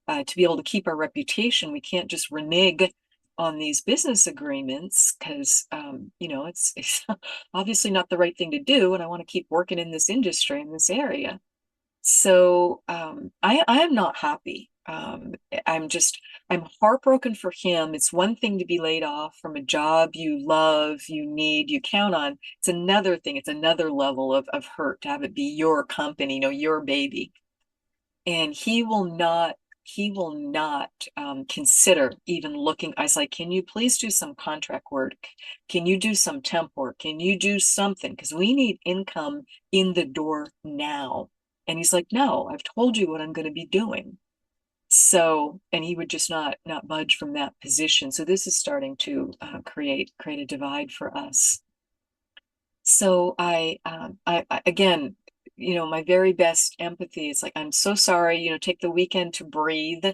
to be able to keep our reputation. We can't just renege on these business agreements because, it's obviously not the right thing to do. And I want to keep working in this industry, in this area. So I am not happy. I'm heartbroken for him. It's one thing to be laid off from a job you love, you need, you count on. It's another thing. It's another level of hurt to have it be your company, your baby. And he will not consider even looking. I was like, can you please do some contract work? Can you do some temp work? Can you do something? Because we need income in the door now. And he's like, no, I've told you what I'm going to be doing. So, and he would just not budge from that position. So this is starting to create a divide for us. So I again, my very best empathy is like, I'm so sorry, take the weekend to breathe.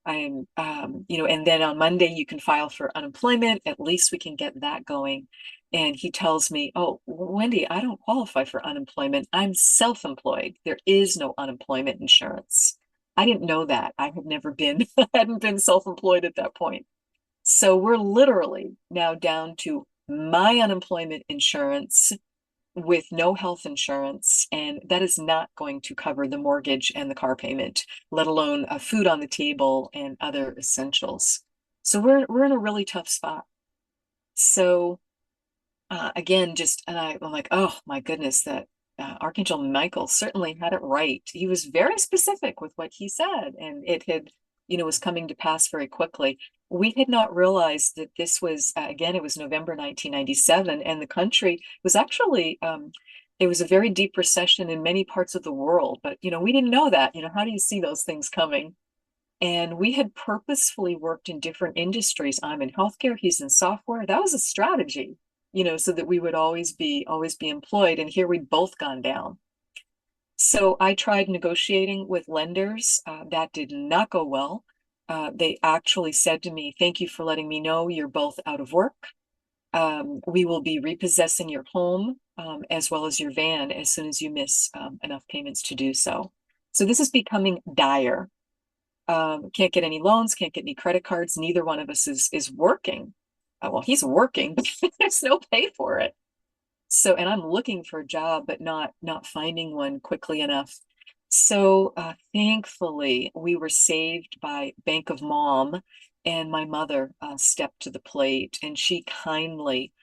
I'm, and then on Monday you can file for unemployment. At least we can get that going. And he tells me, oh, Wendy, I don't qualify for unemployment. I'm self-employed. There is no unemployment insurance. I didn't know that. I had never been, hadn't been self-employed at that point. So we're literally now down to my unemployment insurance with no health insurance, and that is not going to cover the mortgage and the car payment, let alone food on the table and other essentials. So we're in a really tough spot. So again, I'm like, oh my goodness, that Archangel Michael certainly had it right. He was very specific with what he said, and it had, was coming to pass very quickly. We had not realized that this was, again, it was November 1997, and the country was actually, it was a very deep recession in many parts of the world, but, we didn't know that. How do you see those things coming? And we had purposefully worked in different industries. I'm in healthcare, he's in software. That was a strategy, so that we would always be employed. And here we'd both gone down. So I tried negotiating with lenders. That did not go well. They actually said to me, thank you for letting me know you're both out of work. We will be repossessing your home as well as your van as soon as you miss enough payments to do so. So this is becoming dire. Can't get any loans, can't get any credit cards. Neither one of us is working. Well, he's working, but there's no pay for it. So, and I'm looking for a job, but not finding one quickly enough. So, thankfully, we were saved by Bank of Mom, and my mother stepped to the plate, and she kindly,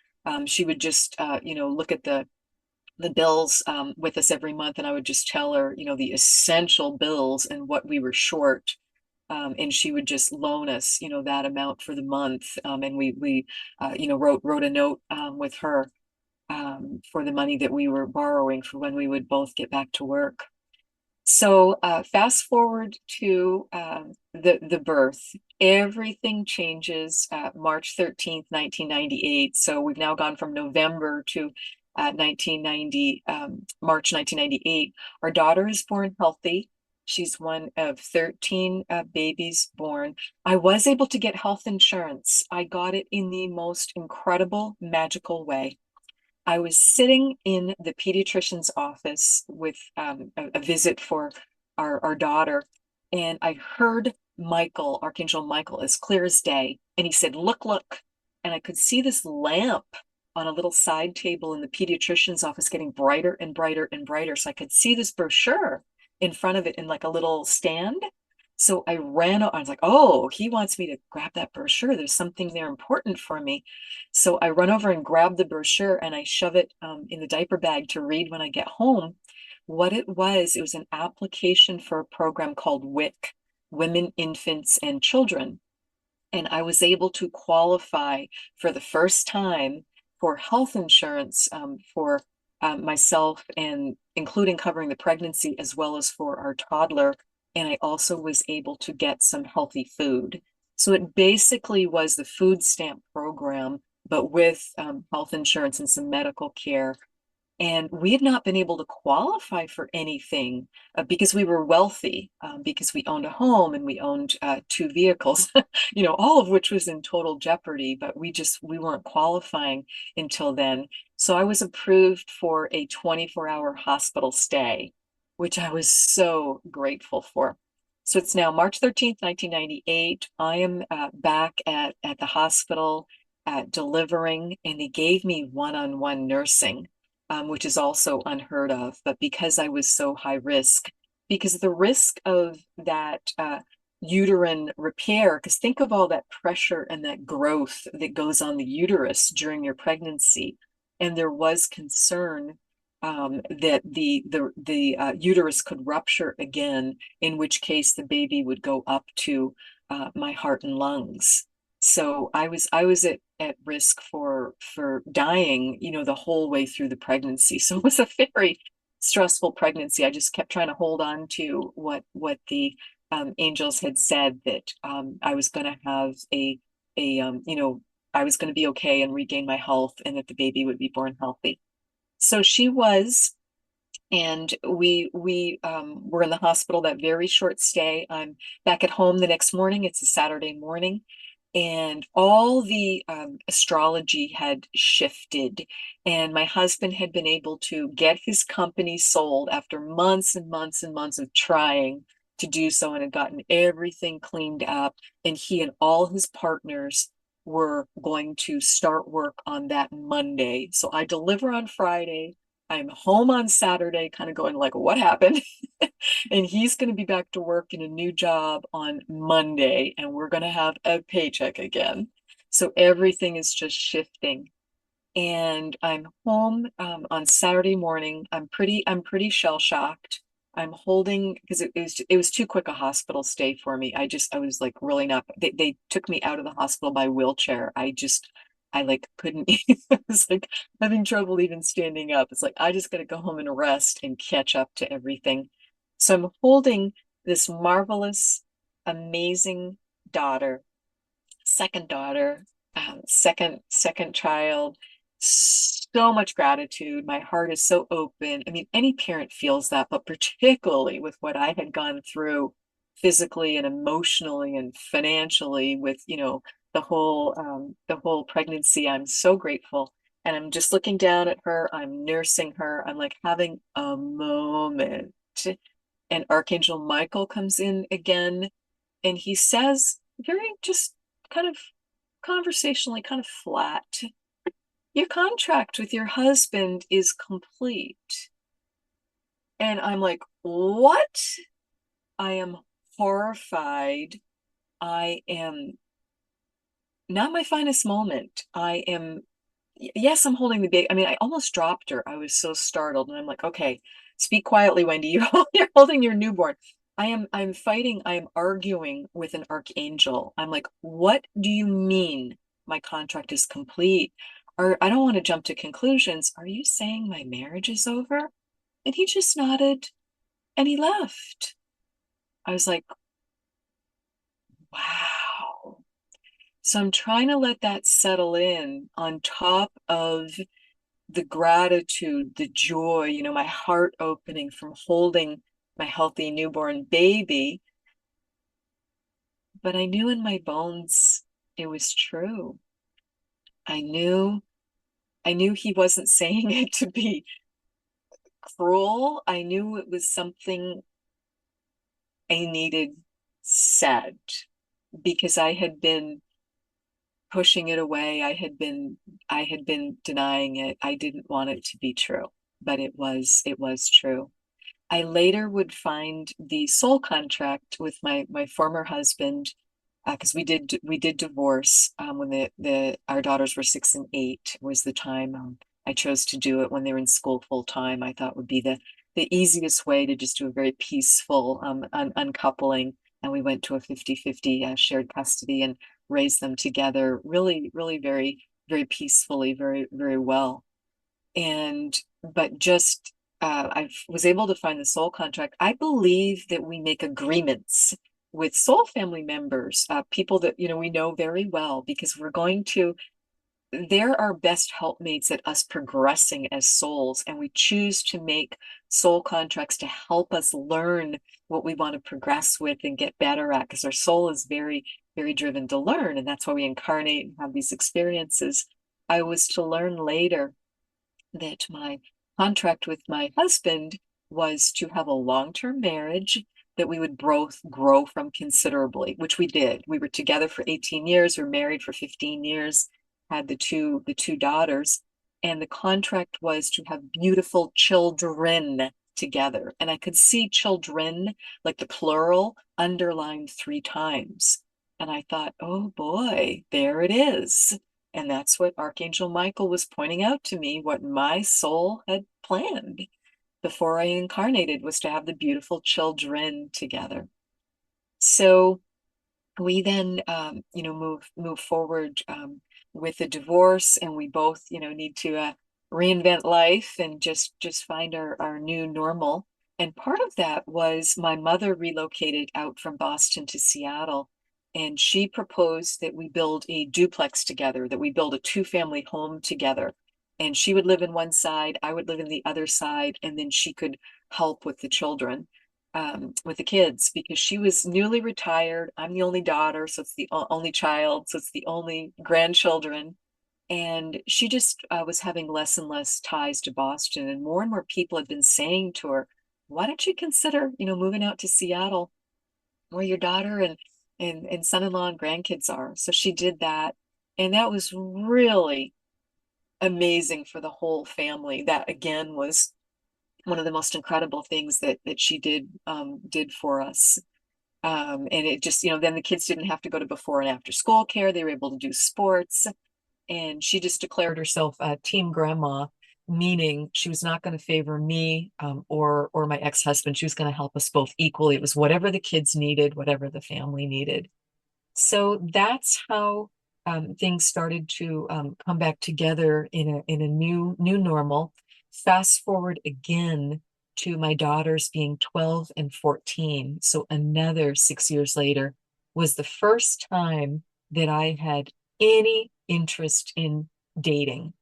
she would just, look at the bills with us every month, and I would just tell her, the essential bills and what we were short. And she would just loan us, that amount for the month. And we wrote a note with her for the money that we were borrowing for when we would both get back to work. So fast forward to the birth, everything changes March 13th, 1998. So we've now gone from November to 1990, March 1998. Our daughter is born healthy. She's one of 13 babies born. I was able to get health insurance. I got it in the most incredible, magical way. I was sitting in the pediatrician's office with a visit for our daughter, and I heard Michael, Archangel Michael, as clear as day. And he said, look, look. And I could see this lamp on a little side table in the pediatrician's office getting brighter and brighter and brighter. So I could see this brochure in front of it in like a little stand. So I was like, oh, he wants me to grab that brochure. There's something there important for me. So I run over and grab the brochure and I shove it in the diaper bag to read when I get home. What it was an application for a program called WIC, Women, Infants, and Children. And I was able to qualify for the first time for health insurance for myself, and including covering the pregnancy as well as for our toddler. And I also was able to get some healthy food. So it basically was the food stamp program, but with health insurance and some medical care. And we had not been able to qualify for anything because we were wealthy, because we owned a home and we owned two vehicles, all of which was in total jeopardy, but we weren't qualifying until then. So I was approved for a 24-hour hospital stay, which I was so grateful for. So it's now March 13th, 1998. I am back at the hospital delivering, and they gave me one-on-one nursing. Which is also unheard of, but because I was so high risk, because the risk of that uterine repair, because think of all that pressure and that growth that goes on the uterus during your pregnancy. And there was concern that the uterus could rupture again, in which case the baby would go up to my heart and lungs. So I was at risk for dying, the whole way through the pregnancy. So it was a very stressful pregnancy. I just kept trying to hold on to what the angels had said, that I was going to have I was going to be okay and regain my health, and that the baby would be born healthy. So she was, And we were in the hospital that very short stay. I'm back at home the next morning. It's a Saturday morning, and all the astrology had shifted, and my husband had been able to get his company sold after months and months and months of trying to do so, and had gotten everything cleaned up, and he and all his partners were going to start work on that Monday. So I deliver on Friday. I'm home on Saturday, kind of going like, what happened? And he's going to be back to work in a new job on Monday, and we're going to have a paycheck again. So everything is just shifting. And I'm home on Saturday morning. I'm pretty shell shocked. I'm holding because it was too quick a hospital stay for me. I was like really not. They took me out of the hospital by wheelchair. I like couldn't. I was like having trouble even standing up. It's like I just got to go home and rest and catch up to everything. So I'm holding this marvelous, amazing daughter, second daughter, second child. So much gratitude. My heart is so open. I mean, any parent feels that, but particularly with what I had gone through physically and emotionally and financially with, the whole pregnancy, I'm so grateful. And I'm just looking down at her. I'm nursing her. I'm like having a moment. And Archangel Michael comes in again, and he says, very just kind of conversationally, kind of flat, your contract with your husband is complete. And I'm like, what? I am horrified. I am not my finest moment. Yes, I'm holding the baby. I mean, I almost dropped her. I was so startled. And I'm like, okay, speak quietly, Wendy. You're holding your newborn. I'm fighting, I am arguing with an archangel. I'm like, what do you mean my contract is complete? Or I don't want to jump to conclusions. Are you saying my marriage is over? And he just nodded and he left. I was like, wow. So I'm trying to let that settle in on top of the gratitude, the joy, my heart opening from holding my healthy newborn baby. But I knew in my bones it was true. I knew he wasn't saying it to be cruel. I knew it was something I needed said because I had been pushing it away. I had been denying it. I didn't want it to be true, but it was true. I later would find the soul contract with my former husband, because we did divorce when the our daughters were 6 and 8 was the time. I chose to do it when they were in school full time. I thought would be the easiest way to just do a very peaceful uncoupling. And we went to a 50-50 shared custody and raised them together really, really very, very peacefully, very, very well. And but just I was able to find the soul contract. I believe that we make agreements with soul family members, people that we know very well, because they're our best helpmates at us progressing as souls, and we choose to make soul contracts to help us learn what we want to progress with and get better at, because our soul is very, very driven to learn, and that's why we incarnate and have these experiences. I was to learn later that my contract with my husband was to have a long-term marriage that we would both grow from considerably, which we did. We were together for 18 years, we were married for 15 years, had the two daughters, and the contract was to have beautiful children together. And I could see children, like the plural, underlined 3 times. And I thought, oh boy, there it is. And that's what Archangel Michael was pointing out to me, what my soul had planned before I incarnated, was to have the beautiful children together. So we then, move forward with the divorce, and we both, need to reinvent life and just find our new normal. And part of that was my mother relocated out from Boston to Seattle, and she proposed that we build a duplex together, that we build a 2-family home together. And she would live in one side, I would live in the other side, and then she could help with the children, with the kids, because she was newly retired. I'm the only daughter, so it's the only child, so it's the only grandchildren. And she just was having less and less ties to Boston, and more people had been saying to her, "Why don't you consider, moving out to Seattle, where your daughter and son-in-law and grandkids are?" So she did that, and that was really amazing for the whole family. That again was one of the most incredible things that she did for us. And it just, then the kids didn't have to go to before and after school care. They were able to do sports. And she just declared herself a team grandma, meaning she was not going to favor me, or my ex-husband. She was going to help us both equally. It was whatever the kids needed, whatever the family needed. So that's how things started to come back together in a new normal. Fast forward again to my daughters being 12 and 14. So another 6 years later was the first time that I had any interest in dating.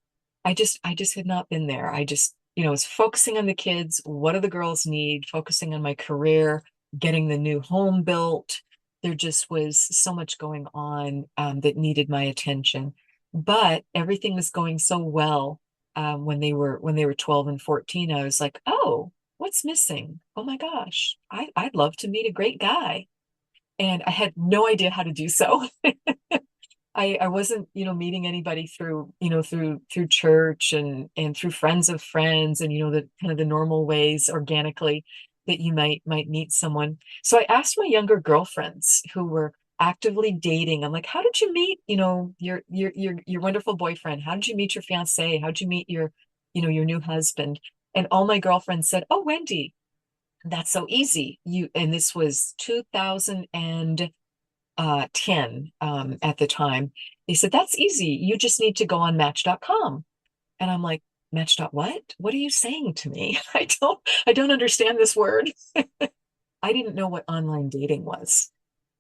I just had not been there. I just, was focusing on the kids. What do the girls need? Focusing on my career, getting the new home built. There just was so much going on that needed my attention. But everything was going so well when they were 12 and 14. I was like, oh, what's missing? Oh my gosh, I'd love to meet a great guy. And I had no idea how to do so. I wasn't, meeting anybody through church and through friends of friends, and the kind of the normal ways organically that you might meet someone. So I asked my younger girlfriends who were actively dating. I'm like, how did you meet, your wonderful boyfriend? How did you meet your fiance? How did you meet your new husband? And all my girlfriends said, "Oh, Wendy, that's so easy." And this was 2010 at the time. They said, "That's easy. You just need to go on match.com." And I'm like, "Match dot what? What are you saying to me?" I don't understand this word. I didn't know what online dating was.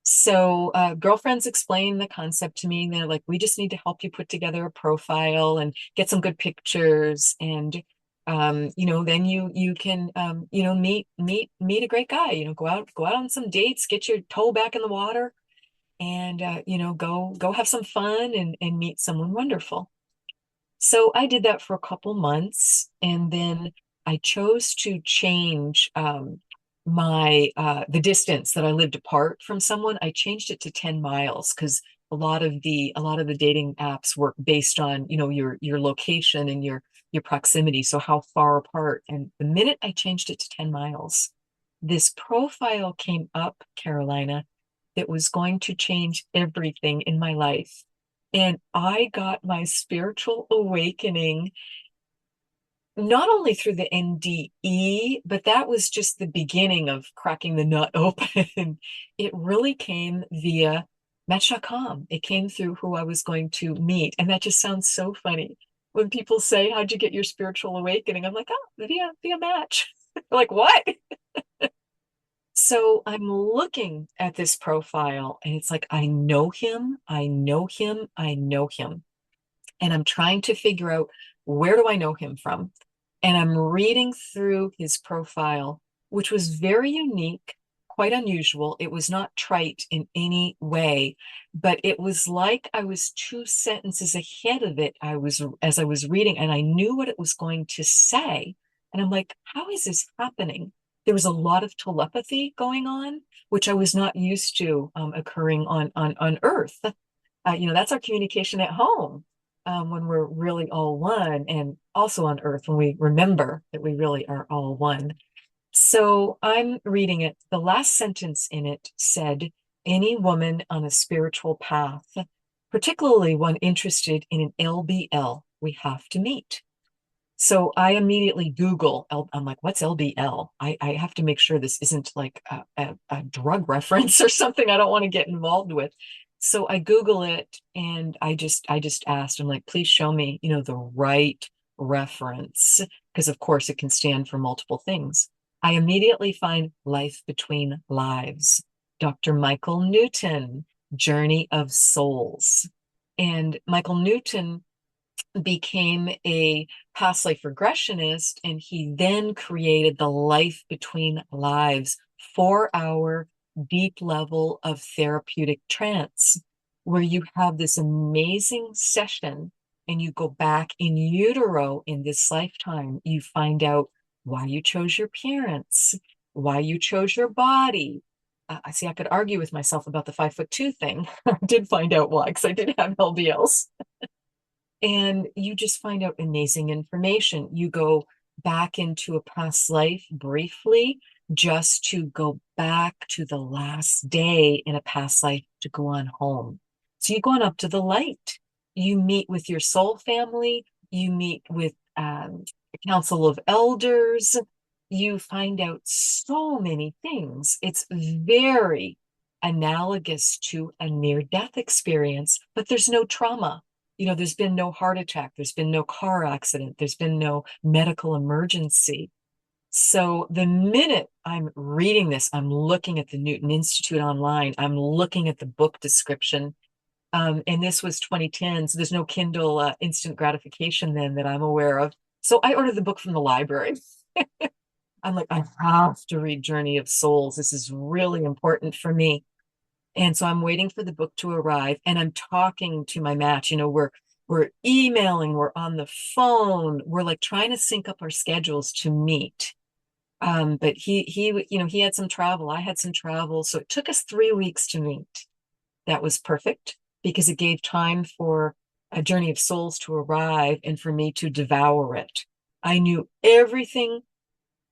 So girlfriends explained the concept to me. They're like, "We just need to help you put together a profile and get some good pictures, and then you can meet a great guy. Go out on some dates, get your toe back in the water, and go have some fun and meet someone wonderful." So I did that for a couple months, and then I chose to change my the distance that I lived apart from someone. I changed it to 10 miles because a lot of the dating apps work based on your location and your proximity, so how far apart. And the minute I changed it to 10 miles, this profile came up, Carolina, that was going to change everything in my life. And I got my spiritual awakening not only through the NDE, but that was just the beginning of cracking the nut open. It really came via Match.com. It came through who I was going to meet. And that just sounds so funny. When people say, "How'd you get your spiritual awakening?" I'm like, "Oh, via Match." Like, what? So I'm looking at this profile, and it's like, I know him, I know him, I know him. And I'm trying to figure out, where do I know him from? And I'm reading through his profile, which was very unique, quite unusual. It was not trite in any way, but it was like I was two sentences ahead of it. As I was reading, and I knew what it was going to say. And I'm like, how is this happening? There was a lot of telepathy going on, which I was not used to occurring on Earth. That's our communication at home, when we're really all one, and also on Earth when we remember that we really are all one. So I'm reading it. The last sentence in it said, "Any woman on a spiritual path, particularly one interested in an LBL, we have to meet." So I immediately Google, I'm like, what's LBL? I have to make sure this isn't like a drug reference or something I don't want to get involved with. So I Google it, and I just asked, I'm like, please show me, the right reference, because of course it can stand for multiple things. I immediately find Life Between Lives, Dr. Michael Newton, Journey of Souls. And Michael Newton became a past life regressionist, and he then created the Life Between Lives 4 hour deep level of therapeutic trance, where you have this amazing session and you go back in utero in this lifetime. You find out why you chose your parents, why you chose your body. I see, I could argue with myself about the 5'2" thing. I did find out why, because I did have LDLs. And you just find out amazing information. You go back into a past life briefly, just to go back to the last day in a past life to go on home. So you go on up to the light. You meet with your soul family. You meet with a council of elders. You find out so many things. It's very analogous to a near-death experience, but there's no trauma. There's been no heart attack, there's been no car accident, there's been no medical emergency. So the minute I'm reading this, I'm looking at the Newton Institute online, I'm looking at the book description. And this was 2010, so there's no Kindle instant gratification then that I'm aware of. So I ordered the book from the library. I'm like, I have to read Journey of Souls. This is really important for me. And so I'm waiting for the book to arrive, and I'm talking to my match. We're emailing, we're on the phone, we're like trying to sync up our schedules to meet. But he had some travel, I had some travel, so it took us 3 weeks to meet. That was perfect because it gave time for a Journey of Souls to arrive and for me to devour it. I knew everything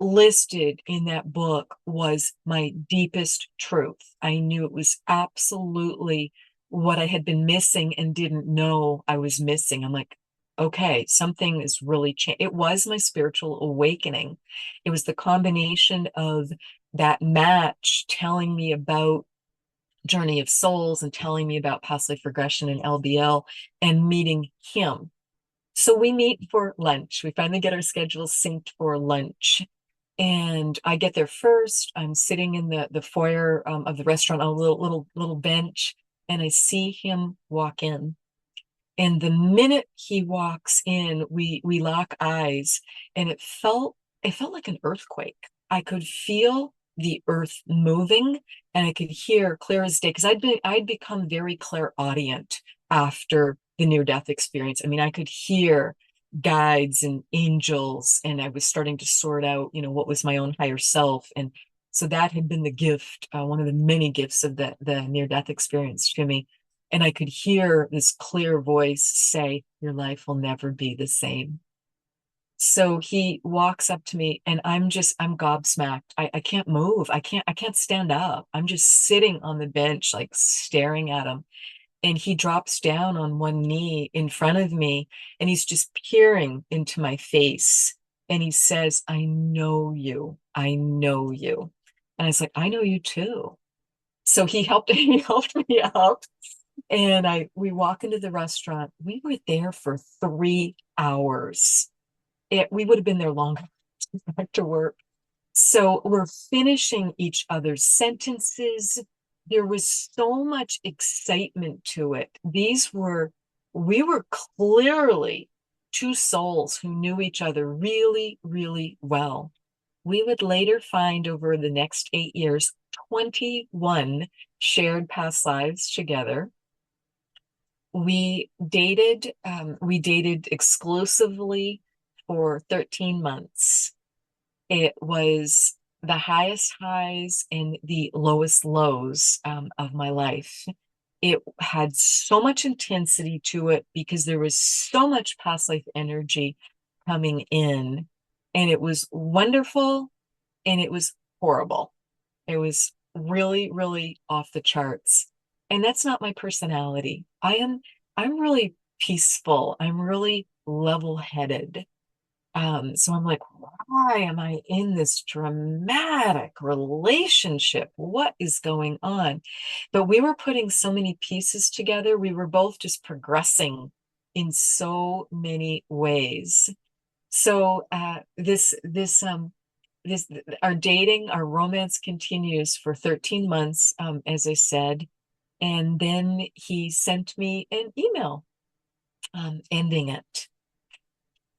listed in that book was my deepest truth. I knew it was absolutely what I had been missing and didn't know I was missing. I'm like, okay, something is really changed. It was my spiritual awakening. It was the combination of that match telling me about Journey of Souls and telling me about past life regression and LBL and meeting him. So we meet for lunch. We finally get our schedules synced for lunch. And I get there first. I'm sitting in the foyer of the restaurant on a little bench, and I see him walk in. And the minute he walks in, we lock eyes, and it felt like an earthquake. I could feel the earth moving, and I could hear clear as day because I'd become very clairaudient after the near-death experience. I mean, I could hear guides and angels, and I was starting to sort out, what was my own higher self. And so that had been the gift, one of the many gifts of the near-death experience to me. And I could hear this clear voice say, your life will never be the same. So he walks up to me, and I'm gobsmacked. I can't move. I can't stand up. I'm just sitting on the bench, like staring at him. And he drops down on one knee in front of me, and he's just peering into my face. And he says, I know you. I know you. And I was like, I know you too. So he helped me up, and we walk into the restaurant. We were there for 3 hours. We would have been there longer back to work. So we're finishing each other's sentences. There was so much excitement to it. We were clearly two souls who knew each other really, really well. We would later find over the next 8 years, 21 shared past lives together. We dated exclusively for 13 months. It was the highest highs and the lowest lows of my life. It had so much intensity to it because there was so much past life energy coming in, and it was wonderful and it was horrible. It was really, really off the charts. And that's not my personality. I'm really peaceful. I'm really level-headed. So I'm like, why am I in this dramatic relationship? What is going on? But we were putting so many pieces together. We were both just progressing in so many ways. So our dating, our romance continues for 13 months, as I said. And then he sent me an email ending it.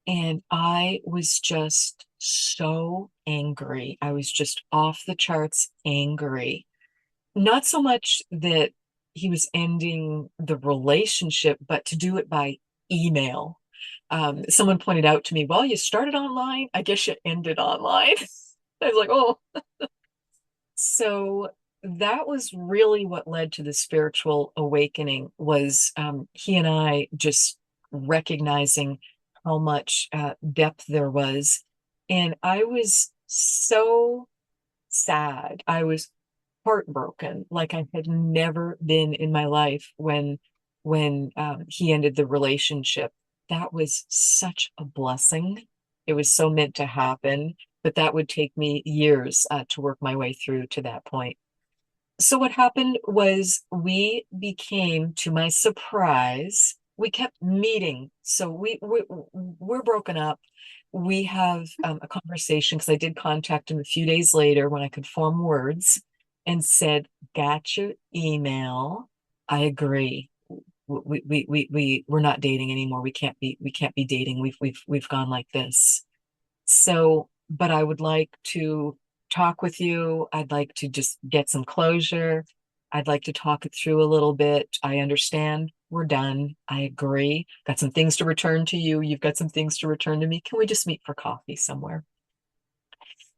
And I was just so angry. I was just off the charts angry. Not so much that he was ending the relationship, but to do it by email. Someone pointed out to me, well, you started online, I guess you ended online. I was like, oh. So that was really what led to the spiritual awakening was he and I just recognizing how much depth there was. And I was so sad. I was heartbroken, like I had never been in my life when he ended the relationship. That was such a blessing. It was so meant to happen, but that would take me years to work my way through to that point. So what happened was we became, to my surprise, we kept meeting. So we're broken up. We have a conversation because I did contact him a few days later when I could form words and said, "Got your email. I agree. We're not dating anymore. We can't be dating. We've gone like this." So, but I would like to talk with you. I'd like to just get some closure. I'd like to talk it through a little bit. I understand we're done. I agree. Got some things to return to you. You've got some things to return to me. Can we just meet for coffee somewhere?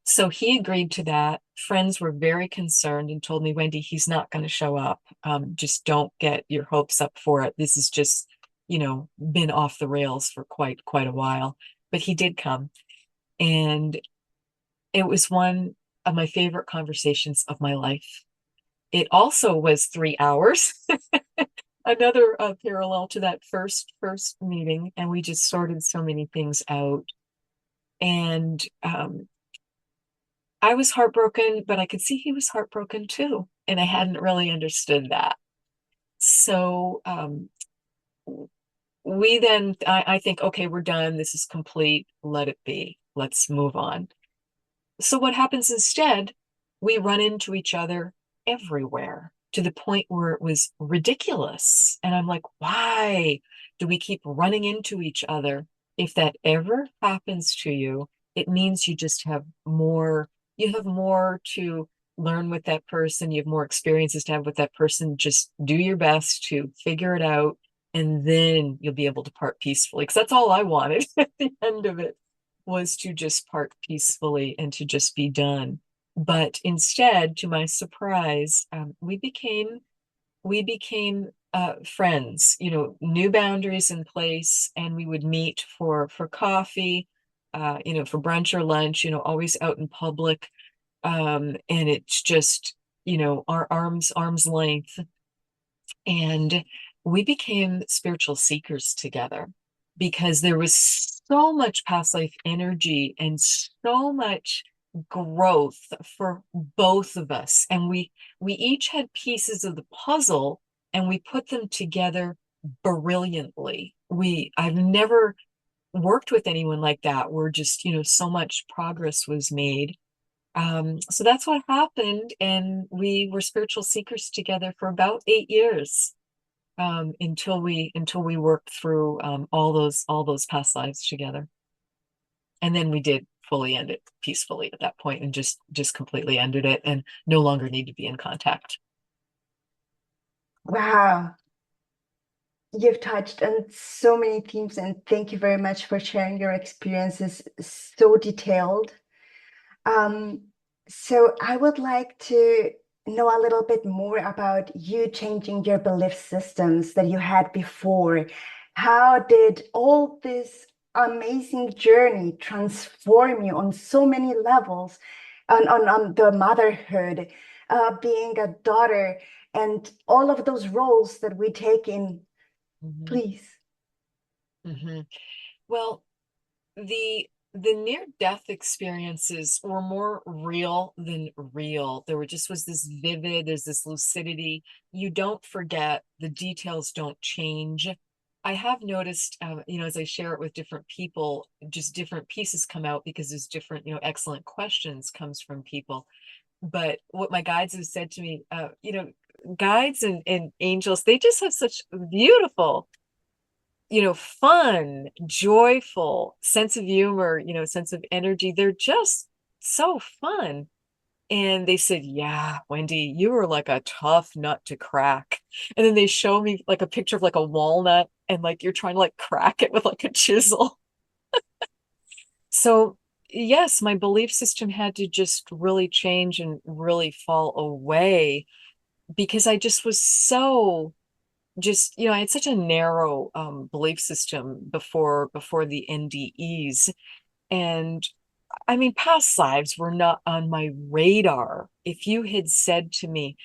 So he agreed to that. Friends were very concerned and told me, Wendy, he's not going to show up. Just don't get your hopes up for it. This is just, been off the rails for quite a while. But he did come. And it was one of my favorite conversations of my life. It also was 3 hours, another parallel to that first meeting, and we just sorted so many things out. And I was heartbroken, but I could see he was heartbroken too, and I hadn't really understood that. So we then, I think, okay, we're done. This is complete. Let it be. Let's move on. So what happens instead, we run into each other everywhere to the point where it was ridiculous. And I'm like, why do we keep running into each other? If that ever happens to you, it means you have more to learn with that person. You have more experiences to have with that person. Just do your best to figure it out. And then you'll be able to part peacefully. Because that's all I wanted at the end of it was to just part peacefully and to just be done. But instead, to my surprise, we became friends. New boundaries in place, and we would meet for coffee, for brunch or lunch. Always out in public, and it's just our arms length, and we became spiritual seekers together because there was so much past life energy and so much growth for both of us. And we each had pieces of the puzzle and we put them together brilliantly. I've never worked with anyone like that where just, so much progress was made. So that's what happened. And we were spiritual seekers together for about 8 years until we worked through all those past lives together, and then we did fully end it peacefully at that point, and just completely ended it, and no longer need to be in contact. Wow. You've touched on so many themes, and thank you very much for sharing your experiences so detailed. Um, so I would like to know a little bit more about you changing your belief systems that you had before. How did all this amazing journey transform you on so many levels, on the motherhood, being a daughter, and all of those roles that we take in, Mhm. please? Mhm. Well, the near death experiences were more real than real. There was this vivid, there's this lucidity. You don't forget, the details don't change. I have noticed, as I share it with different people, just different pieces come out because there's different, excellent questions comes from people. But what my guides have said to me, guides and angels, they just have such beautiful fun, joyful, sense of humor, sense of energy. They're just so fun. And they said, yeah, Wendy, you were like a tough nut to crack. And then they show me like a picture of like a walnut and like you're trying to like crack it with like a chisel. So, yes, my belief system had to just really change and really fall away because I just was so just, I had such a narrow belief system before the NDEs. And I mean, past lives were not on my radar. If you had said to me,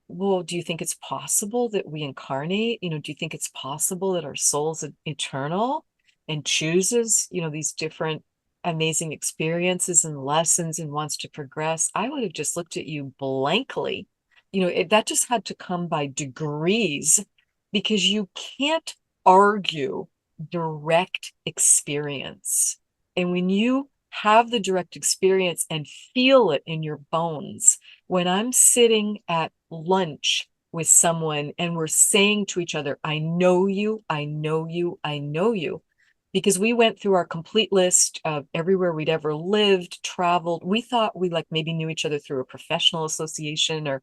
well, do you think it's possible that we incarnate? Do you think it's possible that our soul's eternal and chooses, these different amazing experiences and lessons and wants to progress? I would have just looked at you blankly. That just had to come by degrees because you can't argue direct experience. And when you have the direct experience and feel it in your bones, when I'm sitting at lunch with someone and we're saying to each other, I know you, I know you, I know you, because we went through our complete list of everywhere we'd ever lived, traveled. We thought we like maybe knew each other through a professional association or,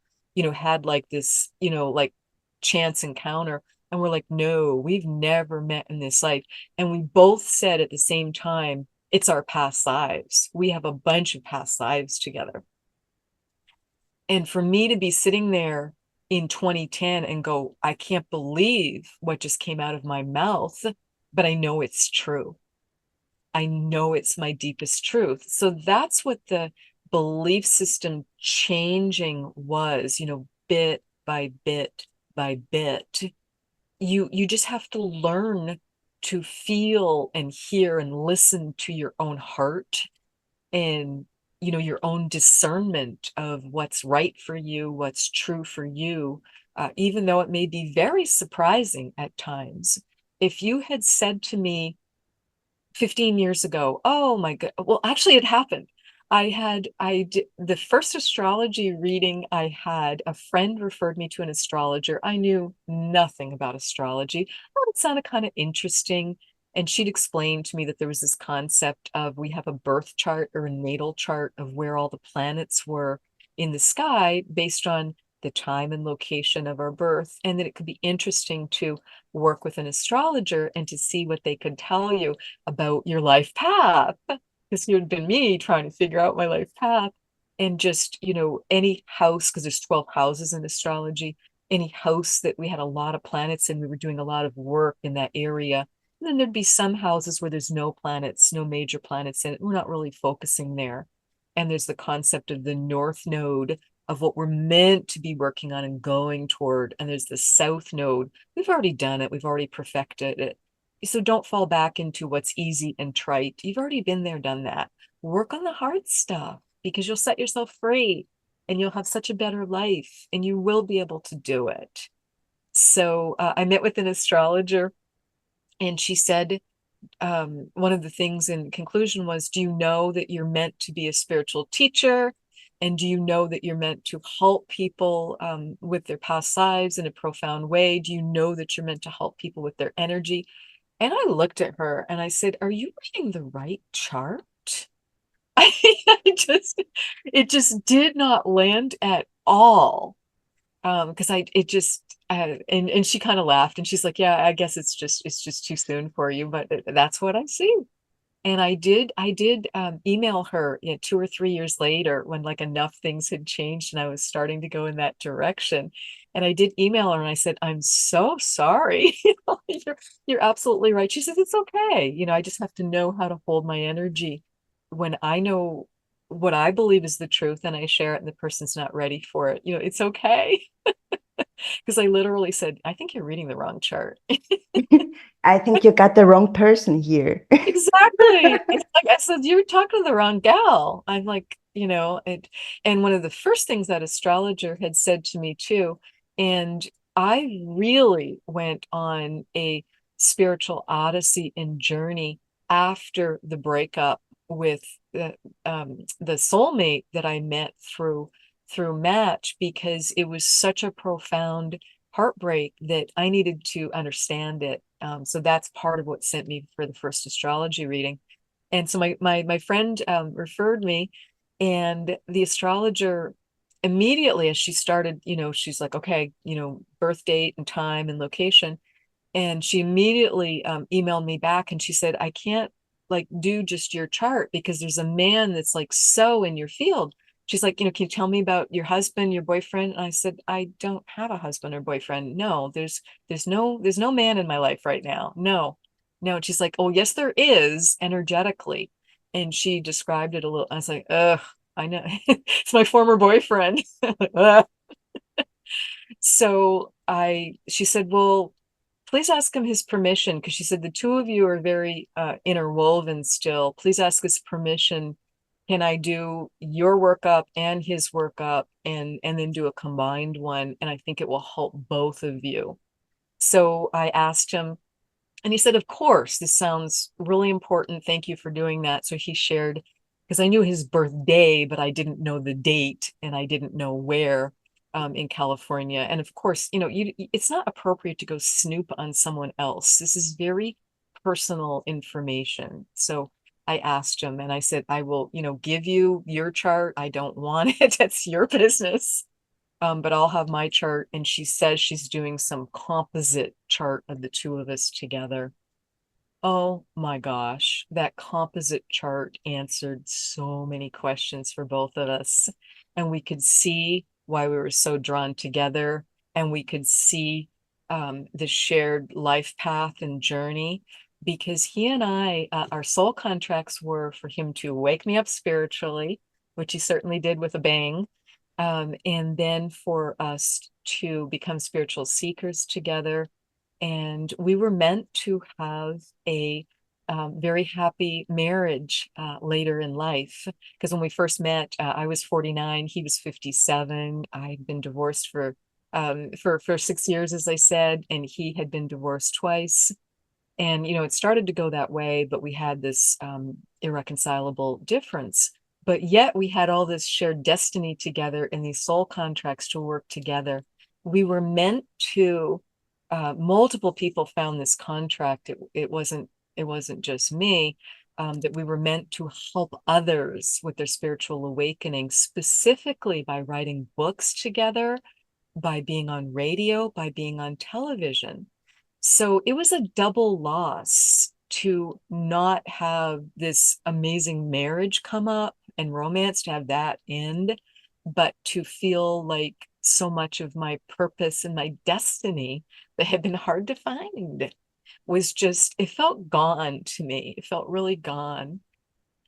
had like this, like chance encounter. And we're like, no, we've never met in this life. And we both said at the same time, it's our past lives. We have a bunch of past lives together. And for me to be sitting there in 2010 and go, I can't believe what just came out of my mouth, but I know it's true. I know it's my deepest truth. So that's what the belief system changing was, bit by bit by bit. You just have to learn to feel and hear and listen to your own heart and your own discernment of what's right for you, what's true for you, even though it may be very surprising at times. If you had said to me 15 years ago, oh my god, well, actually it happened. I did the first astrology reading I had, a friend referred me to an astrologer. I knew nothing about astrology. Oh, it sounded kind of interesting. And she'd explained to me that there was this concept of we have a birth chart or a natal chart of where all the planets were in the sky based on the time and location of our birth, and that it could be interesting to work with an astrologer and to see what they could tell you about your life path, because you had been me trying to figure out my life path. And just, any house, because there's 12 houses in astrology, any house that we had a lot of planets and we were doing a lot of work in that area. And then there'd be some houses where there's no planets, no major planets in it. We're not really focusing there. And there's the concept of the North Node of what we're meant to be working on and going toward. And there's the South Node. We've already done it. We've already perfected it. So don't fall back into what's easy and trite. You've already been there, done that. Work on the hard stuff because you'll set yourself free and you'll have such a better life and you will be able to do it. So I met with an astrologer and she said, one of the things in conclusion was, do you know that you're meant to be a spiritual teacher? And do you know that you're meant to help people with their past lives in a profound way? Do you know that you're meant to help people with their energy? And I looked at her and I said, are you reading the right chart? I it just did not land at all. Because it just and she kind of laughed and she's like, yeah, I guess it's just too soon for you, but that's what I see. And I did email her, 2 or 3 years later when like enough things had changed and I was starting to go in that direction. And I did email her and I said, I'm so sorry. You're absolutely right. She says, it's okay. I just have to know how to hold my energy when I know what I believe is the truth and I share it and the person's not ready for it. It's okay. Because I literally said, I think you're reading the wrong chart. I think you got the wrong person here. Exactly. It's like I said, you're talking to the wrong gal. I'm like, and one of the first things that astrologer had said to me too, and I really went on a spiritual odyssey and journey after the breakup with the soulmate that I met through Match, because it was such a profound heartbreak that I needed to understand it. So that's part of what sent me for the first astrology reading. And so my friend referred me, and the astrologer immediately, as she started, she's like, okay, birth date and time and location. And she immediately emailed me back, and she said, I can't like do just your chart because there's a man that's like so in your field. She's like, can you tell me about your husband, your boyfriend? And I said, I don't have a husband or boyfriend. No, there's no man in my life right now. No, no. And she's like, oh, yes, there is energetically. And she described it a little. I was like, ugh, I know. It's my former boyfriend. So she said, well, please ask him his permission, because she said the two of you are very interwoven still. Please ask his permission. Can I do your workup and his workup, and then do a combined one? And I think it will help both of you. So I asked him, and he said, of course, this sounds really important. Thank you for doing that. So he shared, because I knew his birthday, but I didn't know the date, and I didn't know where in California. And of course, it's not appropriate to go snoop on someone else. This is very personal information. So I asked him, and I said, I will, give you your chart. I don't want it. That's your business. But I'll have my chart. And she says she's doing some composite chart of the two of us together. Oh my gosh, that composite chart answered so many questions for both of us. And we could see why we were so drawn together. And we could see the shared life path and journey, because he and I, our soul contracts were for him to wake me up spiritually, which he certainly did with a bang. And then for us to become spiritual seekers together. And we were meant to have a very happy marriage later in life. Because when we first met, I was 49, he was 57. I'd been divorced for 6 years, as I said, and he had been divorced twice. And it started to go that way, but we had this irreconcilable difference. But yet we had all this shared destiny together, and these soul contracts to work together. We were meant to. Multiple people found this contract. It wasn't just me. That we were meant to help others with their spiritual awakening, specifically by writing books together, by being on radio, by being on television. So it was a double loss to not have this amazing marriage come up and romance, to have that end, but to feel like so much of my purpose and my destiny that had been hard to find was just, it felt gone to me. It felt really gone.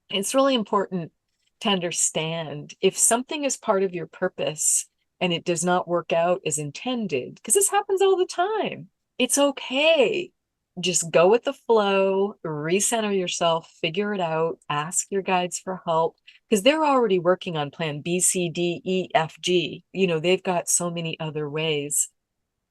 It's really important to understand if something is part of your purpose and it does not work out as intended, because this happens all the time. It's okay. Just go with the flow, recenter yourself, figure it out, ask your guides for help, because they're already working on plan B, C, D, E, F, G. They've got so many other ways.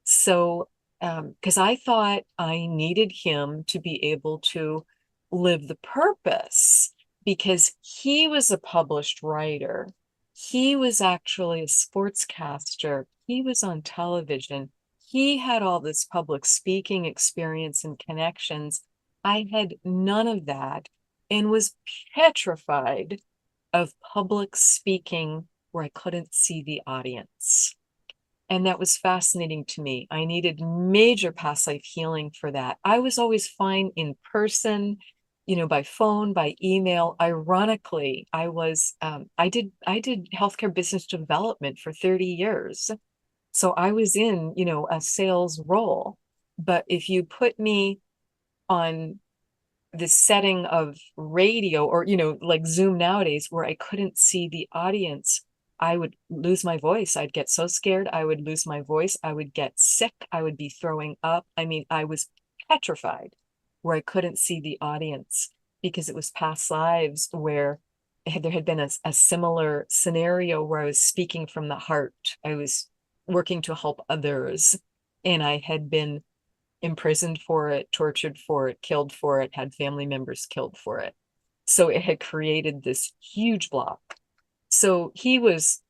So, because I thought I needed him to be able to live the purpose, because he was a published writer. He was actually a sportscaster. He was on television. He had all this public speaking experience and connections. I had none of that, and was petrified of public speaking where I couldn't see the audience. And that was fascinating to me. I needed major past life healing for that. I was always fine in person, by phone, by email. Ironically, I did healthcare business development for 30 years. So I was in, a sales role. But if you put me on the setting of radio, or like Zoom nowadays, where I couldn't see the audience, I would lose my voice. I'd get so scared. I would lose my voice. I would get sick. I would be throwing up. I mean, I was petrified where I couldn't see the audience, because it was past lives where there had been a similar scenario where I was speaking from the heart. I was working to help others, and I had been imprisoned for it, tortured for it, killed for it, had family members killed for it. So it had created this huge block. So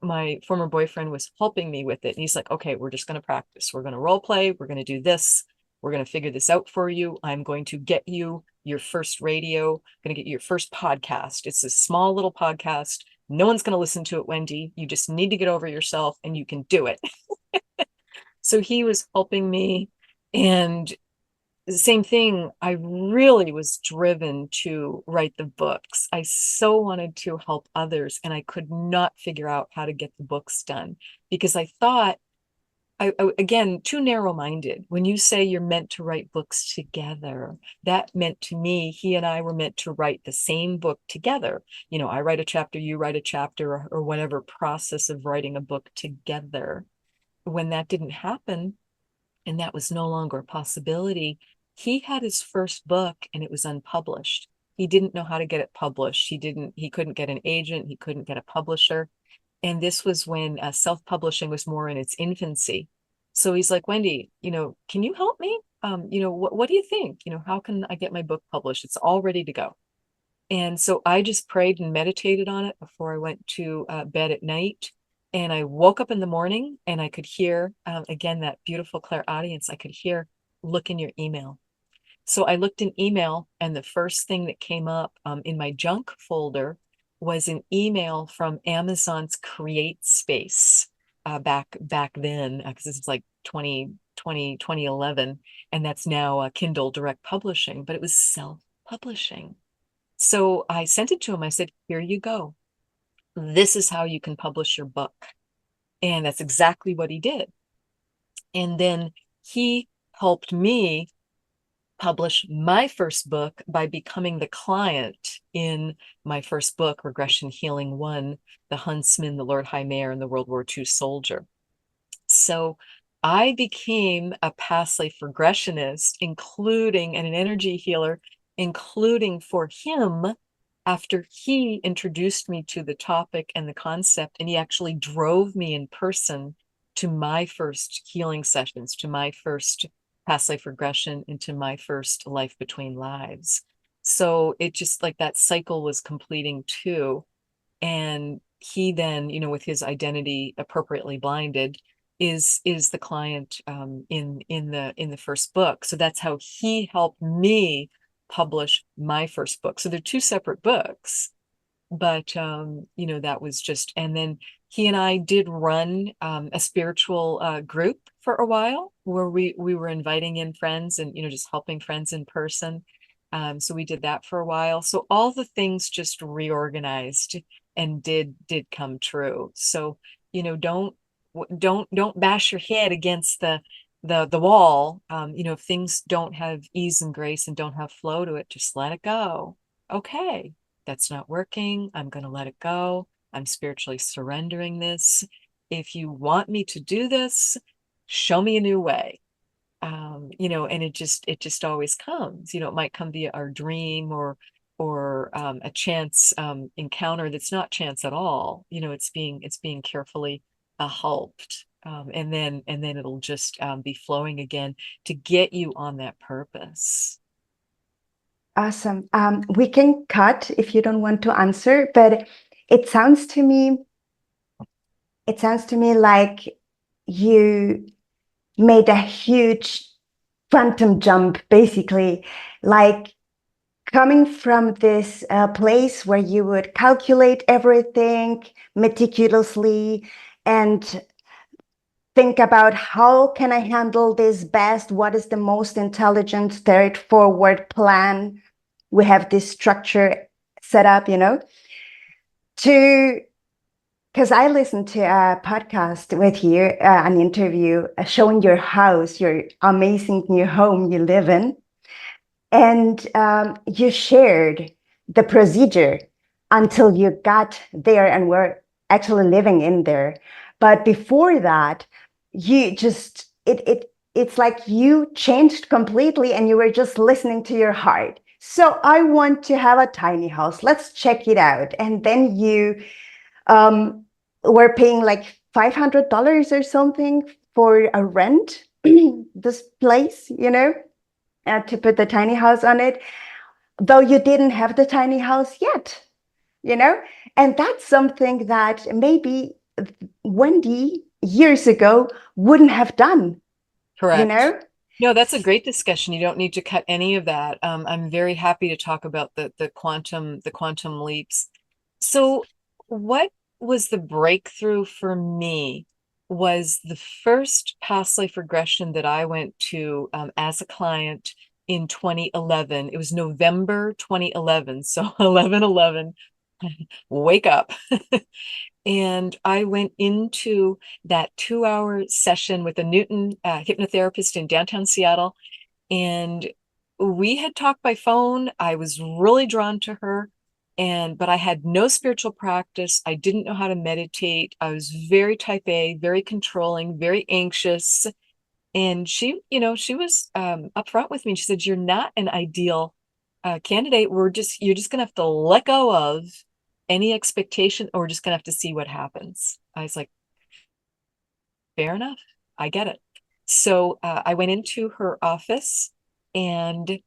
my former boyfriend was helping me with it. And he's like, okay, we're just going to practice. We're going to role play. We're going to do this. We're going to figure this out for you. I'm going to get you your first radio, going to get you your first podcast. It's a small little podcast. No one's going to listen to it, Wendy. You just need to get over yourself and you can do it. So he was helping me. And the same thing, I really was driven to write the books. I so wanted to help others, and I could not figure out how to get the books done because I thought, again, too narrow-minded. When you say you're meant to write books together, that meant to me, he and I were meant to write the same book together. You know, I write a chapter, you write a chapter, or whatever process of writing a book together. When that didn't happen, and that was no longer a possibility, he had his first book and it was unpublished. He didn't know how to get it published. He couldn't get an agent. He couldn't get a publisher. And this was when self-publishing was more in its infancy. So he's like, Wendy, can you help me? What do you think? How can I get my book published? It's all ready to go. And so I just prayed and meditated on it before I went to bed at night. And I woke up in the morning and I could hear, again, that beautiful clairaudience. I could hear, look in your email. So I looked in email, and the first thing that came up in my junk folder was an email from Amazon's Create Space back then, because this is like 2011, and that's now Kindle Direct Publishing, but it was self-publishing. So I sent it to him. I said, here you go. This is how you can publish your book. And that's exactly what he did. And then he helped me publish my first book by becoming the client in my first book, Regression Healing 1, The Huntsman, the Lord High Mayor, and the World War II Soldier. So I became a past life regressionist, including, and an energy healer, including for him, after he introduced me to the topic and the concept, and he actually drove me in person to my first healing sessions, to my first past life regression, into my first life between lives. So it just like that cycle was completing too. And he then, with his identity appropriately blinded, is the client in the first book. So that's how he helped me publish my first book. So they're two separate books, but that was just, and then he and I did run a spiritual group for a while where we were inviting in friends and just helping friends in person. So we did that for a while. So all the things just reorganized and did come true. So don't bash your head against the wall. If things don't have ease and grace and don't have flow to it, just let it go. Okay, that's not working. I'm going to let it go. I'm spiritually surrendering this. If you want me to do this, show me a new way. And it just always comes. It might come via our dream or a chance encounter that's not chance at all. It's being carefully helped. And then it'll just be flowing again to get you on that purpose. Awesome. We can cut if you don't want to answer, but it sounds to me like you made a huge quantum jump, basically, like coming from this place where you would calculate everything meticulously and think about how can I handle this best? What is the most intelligent, straightforward plan? We have this structure set up, because I listened to a podcast with you, an interview showing your house, your amazing new home you live in. And you shared the procedure until you got there and were actually living in there. But before that, you just, it's like you changed completely and you were just listening to your heart. So I want to have a tiny house. Let's check it out. And then you were paying like $500 or something for a rent, this place, to put the tiny house on it, though you didn't have the tiny house yet. you know? And that's something that maybe Wendy years ago wouldn't have done, you Correct. know? No, that's a great discussion. You don't need to cut any of that. I'm very happy to talk about the quantum leaps. So what was the breakthrough for me was the first past life regression that I went to as a client in 2011. It was November 2011. So 11/11, wake up. And I went into that 2 hour session with a Newton hypnotherapist in downtown Seattle. And we had talked by phone. I was really drawn to her. But I had no spiritual practice. I didn't know how to meditate. I was very type A, very controlling, very anxious. And she was upfront with me. She said, "You're not an ideal candidate. You're just gonna have to let go of any expectation, or we're just gonna have to see what happens." I was like, fair enough. I get it. So I went into her office and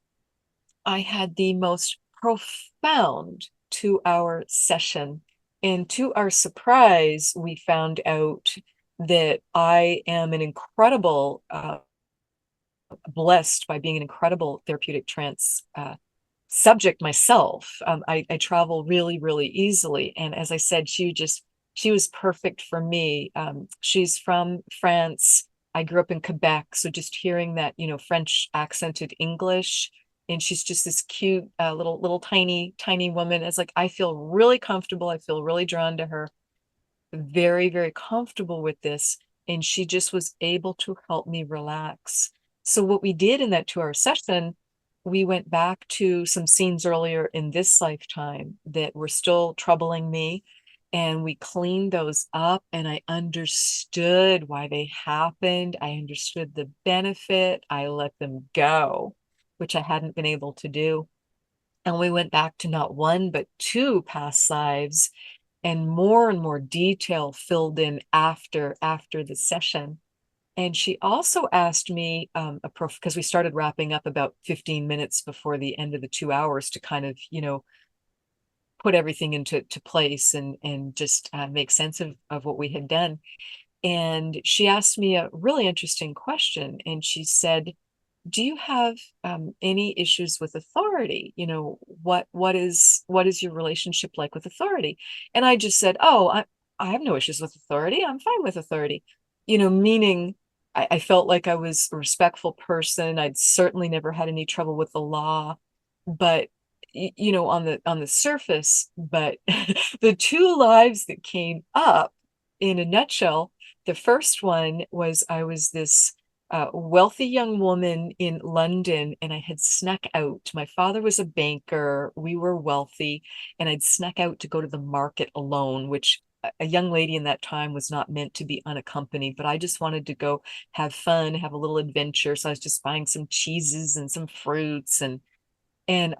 I had the most profound 2 hour session. And to our surprise, we found out that I am an incredible blessed by being an incredible therapeutic trance subject myself. I travel really, really easily. And as I said, she was perfect for me. She's from France. I grew up in Quebec. So just hearing that, French accented English, and she's just this cute, little tiny, tiny woman. It's like, I feel really comfortable. I feel really drawn to her, very, very comfortable with this. And she just was able to help me relax. So what we did in that 2 hour session, we went back to some scenes earlier in this lifetime that were still troubling me. And we cleaned those up, and I understood why they happened. I understood the benefit. I let them go, which I hadn't been able to do. And we went back to not one, but two past lives, and more detail filled in after the session. And she also asked me because we started wrapping up about 15 minutes before the end of the 2 hours to kind of, put everything into place and just make sense of what we had done. And she asked me a really interesting question. And she said, "Do you have any issues with authority? What is your relationship like with authority?" And I just said, "Oh, I have no issues with authority. I'm fine with authority." Meaning I felt like I was a respectful person. I'd certainly never had any trouble with the law, but on the surface. But the two lives that came up in a nutshell, the first one was I was this wealthy young woman in London, and I had snuck out. My father was a banker. We were wealthy, and I'd snuck out to go to the market alone, which a young lady in that time was not meant to be unaccompanied. But I just wanted to go have fun, have a little adventure. So I was just buying some cheeses and some fruits, and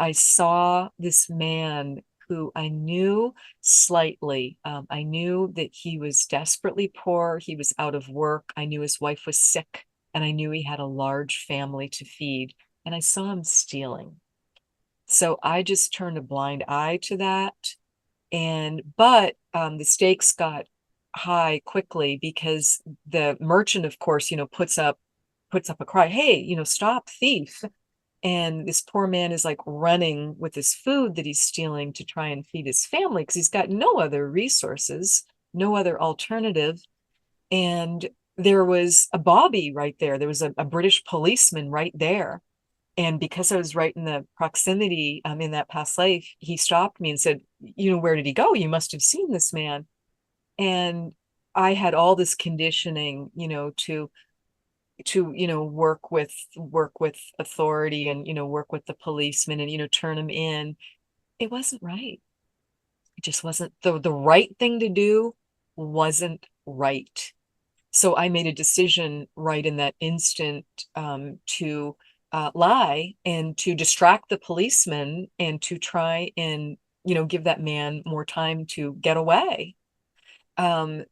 I saw this man who I knew slightly. I knew that he was desperately poor. He was out of work. I knew his wife was sick, and I knew he had a large family to feed. And I saw him stealing. So I just turned a blind eye to that. But the stakes got high quickly because the merchant, of course, puts up a cry, "Hey, stop thief." And this poor man is like running with his food that he's stealing to try and feed his family because he's got no other resources, no other alternative. And there was a bobby right there. There was a British policeman right there. And because I was right in the proximity in that past life, he stopped me and said, "Where did he go? You must have seen this man." And I had all this conditioning, to work with authority, and work with the policeman, and turn him in. It wasn't right. It just wasn't the right thing to do. Wasn't right. So I made a decision right in that instant to lie and to distract the policeman and to try and give that man more time to get away.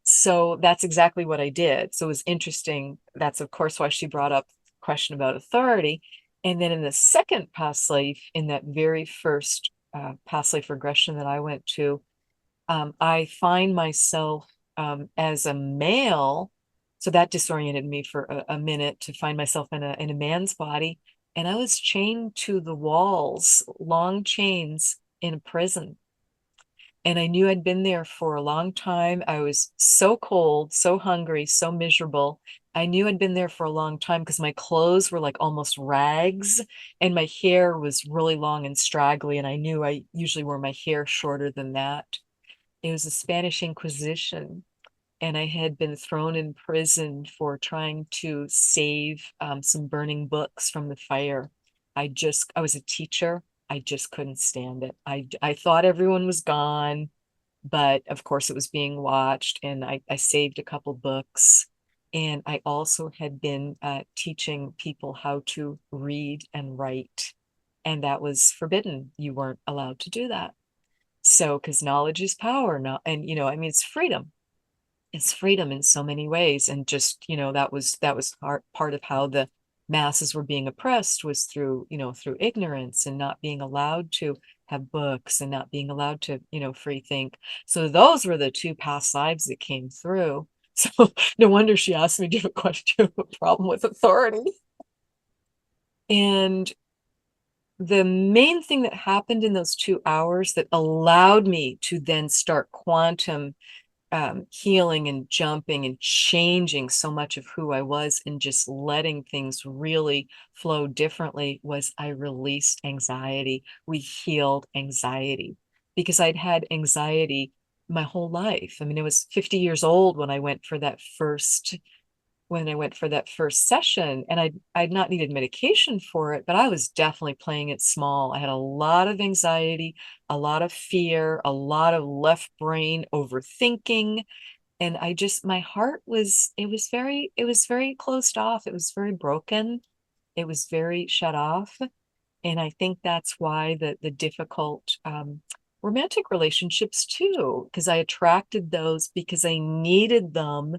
So that's exactly what I did. So it was interesting. That's of course why she brought up the question about authority. And then in the second past life, in that very first past life regression that I went to, I find myself as a male, so that disoriented me for a minute to find myself in a man's body, and I was chained to the walls, long chains in a prison. And I knew I'd been there for a long time. I was so cold, so hungry, so miserable. I knew I'd been there for a long time because my clothes were like almost rags and my hair was really long and straggly. And I knew I usually wore my hair shorter than that. It was the Spanish Inquisition, and I had been thrown in prison for trying to save some burning books from the fire. I was a teacher. I just couldn't stand it. I thought everyone was gone, but of course it was being watched, and I saved a couple books. And I also had been teaching people how to read and write, and that was forbidden. You weren't allowed to do that. So, because knowledge is power now, and I mean, it's freedom in so many ways. And just, that was part of how the masses were being oppressed, was through, through ignorance and not being allowed to have books and not being allowed to, free think. So those were the two past lives that came through. So no wonder she asked me, do you have a question, do you have a problem with authority? And the main thing that happened in those 2 hours that allowed me to then start quantum healing and jumping and changing so much of who I was and just letting things really flow differently was I released anxiety. We healed anxiety because I'd had anxiety my whole life. I mean, I was 50 years old when I went for that first session, and I'd not needed medication for it, but I was definitely playing it small. I had a lot of anxiety, a lot of fear, a lot of left brain overthinking. And my heart was, it was very closed off. It was very broken. It was very shut off. And I think that's why the difficult romantic relationships too, because I attracted those because I needed them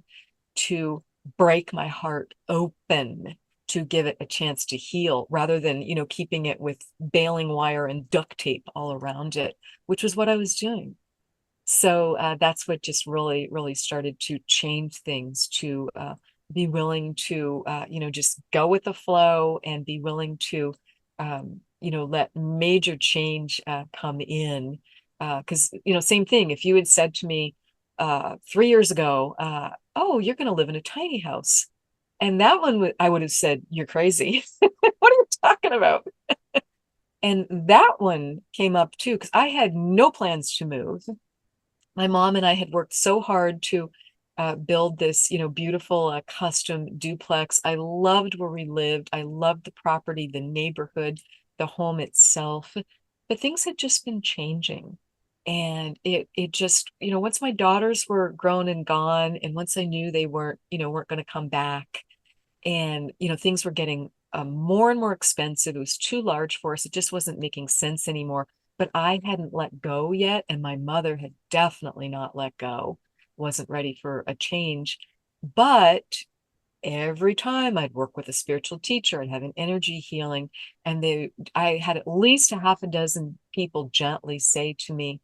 to break my heart open, to give it a chance to heal, rather than, keeping it with baling wire and duct tape all around it, which was what I was doing. So that's what just really, really started to change things, to be willing to, just go with the flow and be willing to, let major change come in. Because, same thing, if you had said to me 3 years ago, oh, you're going to live in a tiny house. And that one, I would have said, you're crazy. What are you talking about? And that one came up too, because I had no plans to move. My mom and I had worked so hard to build this, beautiful custom duplex. I loved where we lived. I loved the property, the neighborhood, the home itself. But things had just been changing. And it just, once my daughters were grown and gone, and once I knew they weren't going to come back, and things were getting more and more expensive. It was too large for us. It just wasn't making sense anymore. But I hadn't let go yet, and my mother had definitely not let go, wasn't ready for a change. But every time I'd work with a spiritual teacher and have an energy healing, and I had at least a half a dozen people gently say to me,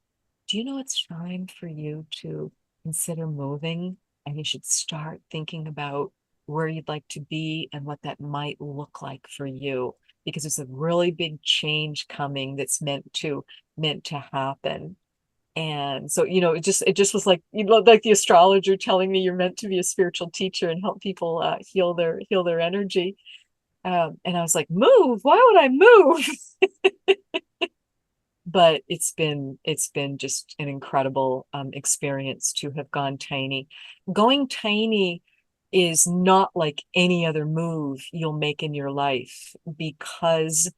do you know it's time for you to consider moving? And you should start thinking about where you'd like to be and what that might look like for you, because it's a really big change coming that's meant to happen. And so, it just was like, like the astrologer telling me you're meant to be a spiritual teacher and help people heal their energy. And I was like, move? Why would I move? But it's been just an incredible experience to have gone tiny. Going tiny is not like any other move you'll make in your life, because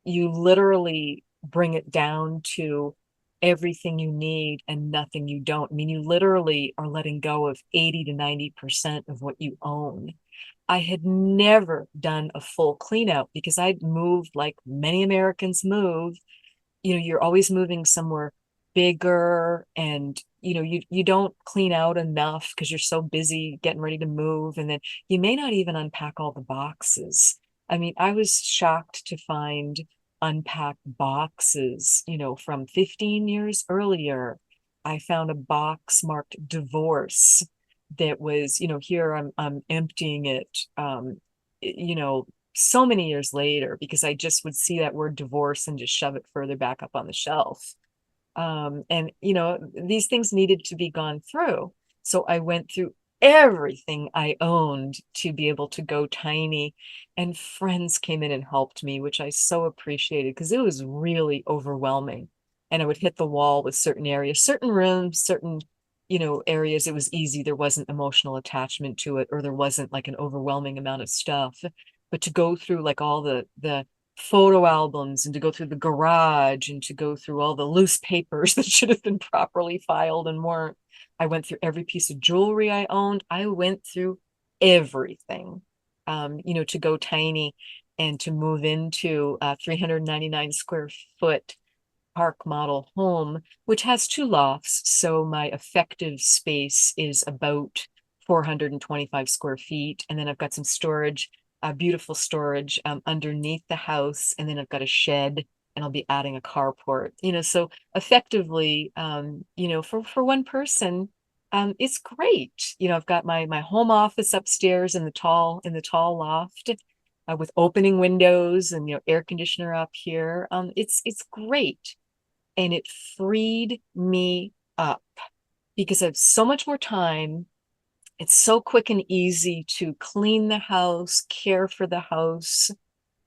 you literally bring it down to everything you need and nothing you don't. I mean, you literally are letting go of 80 to 90% of what you own. I had never done a full clean out because I'd moved like many Americans move. You're always moving somewhere bigger, and you don't clean out enough because you're so busy getting ready to move, and then you may not even unpack all the boxes. I mean, I was shocked to find unpacked boxes, from 15 years earlier. I found a box marked divorce that was, here I'm emptying it, you know, so many years later, because I just would see that word divorce and just shove it further back up on the shelf. And these things needed to be gone through. So I went through everything I owned to be able to go tiny. And friends came in and helped me, which I so appreciated because it was really overwhelming. And I would hit the wall with certain areas, certain rooms, certain, areas. It was easy. There wasn't emotional attachment to it, or there wasn't like an overwhelming amount of stuff. But to go through like all the photo albums, and to go through the garage, and to go through all the loose papers that should have been properly filed and weren't. I went through every piece of jewelry I owned. I went through everything, to go tiny and to move into a 399 square foot park model home, which has 2 lofts. So my effective space is about 425 square feet. And then I've got some storage, beautiful storage underneath the house. And then I've got a shed, and I'll be adding a carport, so effectively, for one person, it's great. I've got my home office upstairs in the tall loft, with opening windows and, air conditioner up here. It's great. And it freed me up because I have so much more time. It's so quick and easy to clean the house, care for the house.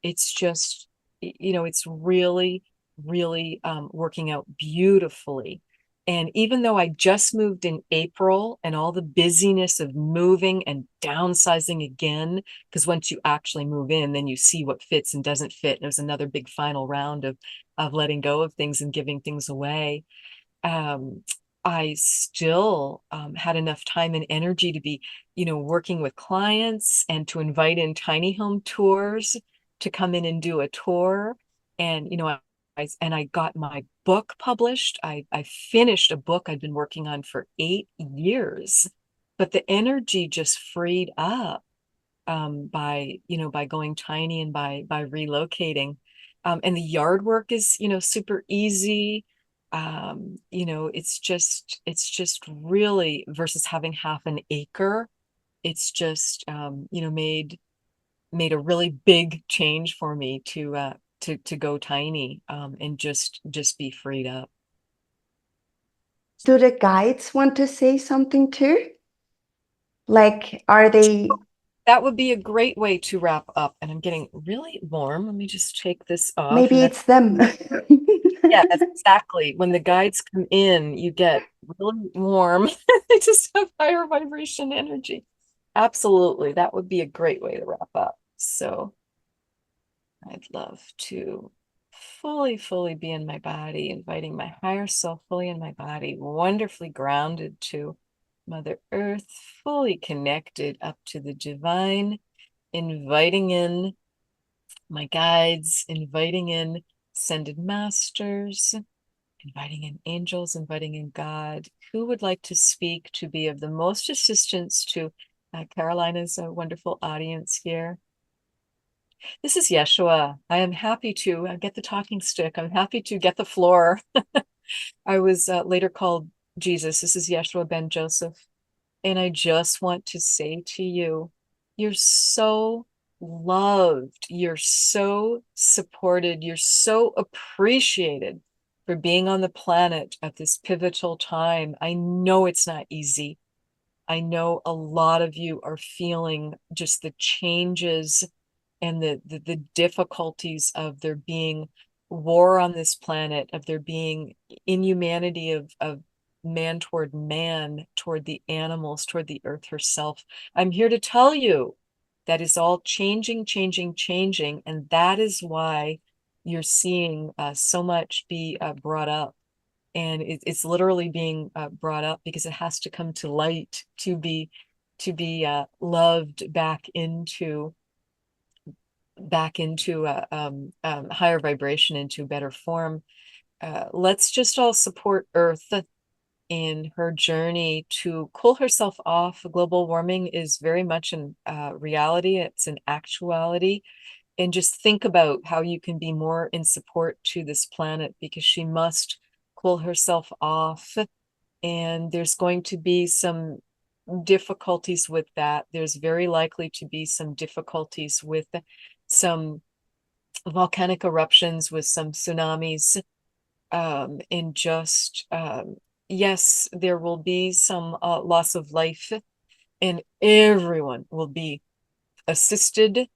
It's just, it's really, really working out beautifully. And even though I just moved in April, and all the busyness of moving and downsizing again, because once you actually move in, then you see what fits and doesn't fit. And it was another big final round of letting go of things and giving things away. um, I still had enough time and energy to be, working with clients, and to invite in tiny home tours to come in and do a tour. And, I got my book published. I finished a book I'd been working on for 8 years, but the energy just freed up by going tiny and by relocating. And the yard work is, super easy. It's just really, versus having half an acre, it's just made a really big change for me to go tiny, and just be freed up. Do the guides want to say something too? Like, are they, That would be a great way to wrap up. And I'm getting really warm. Let me just take this off. maybe And that's, it's them? yeah, that's exactly. When the guides come in, you get really warm. They just have higher vibration energy. Absolutely. That would be a great way to wrap up. So I'd love to fully, fully be in my body, inviting my higher self fully in my body, wonderfully grounded to Mother Earth, fully connected up to the divine, inviting in my guides, inviting in ascended masters, inviting in angels, inviting in God. Who would like to speak to be of the most assistance to Carolina's wonderful audience here? This is Yeshua. I am happy to get the talking stick. I'm happy to get the floor. I was later called Jesus. This is Yeshua ben Joseph. And I just want to say to you, you're so loved. You're so supported. You're so appreciated for being on the planet at this pivotal time. I know it's not easy. I know a lot of you are feeling just the changes and the difficulties of there being war on this planet, of there being inhumanity of man, toward the animals, toward the earth herself. I'm here to tell you that is all changing, changing, changing. And that is why you're seeing so much be brought up. And it's literally being brought up because it has to come to light to be loved back into a higher vibration, into better form. Let's just all support Earth in her journey to cool herself off. Global warming is very much in reality. It's an actuality. And just think about how you can be more in support to this planet, because she must cool herself off. and there's going to be some difficulties with that. There's very likely to be some difficulties with some volcanic eruptions, with some tsunamis, and just yes, there will be some loss of life, and everyone will be assisted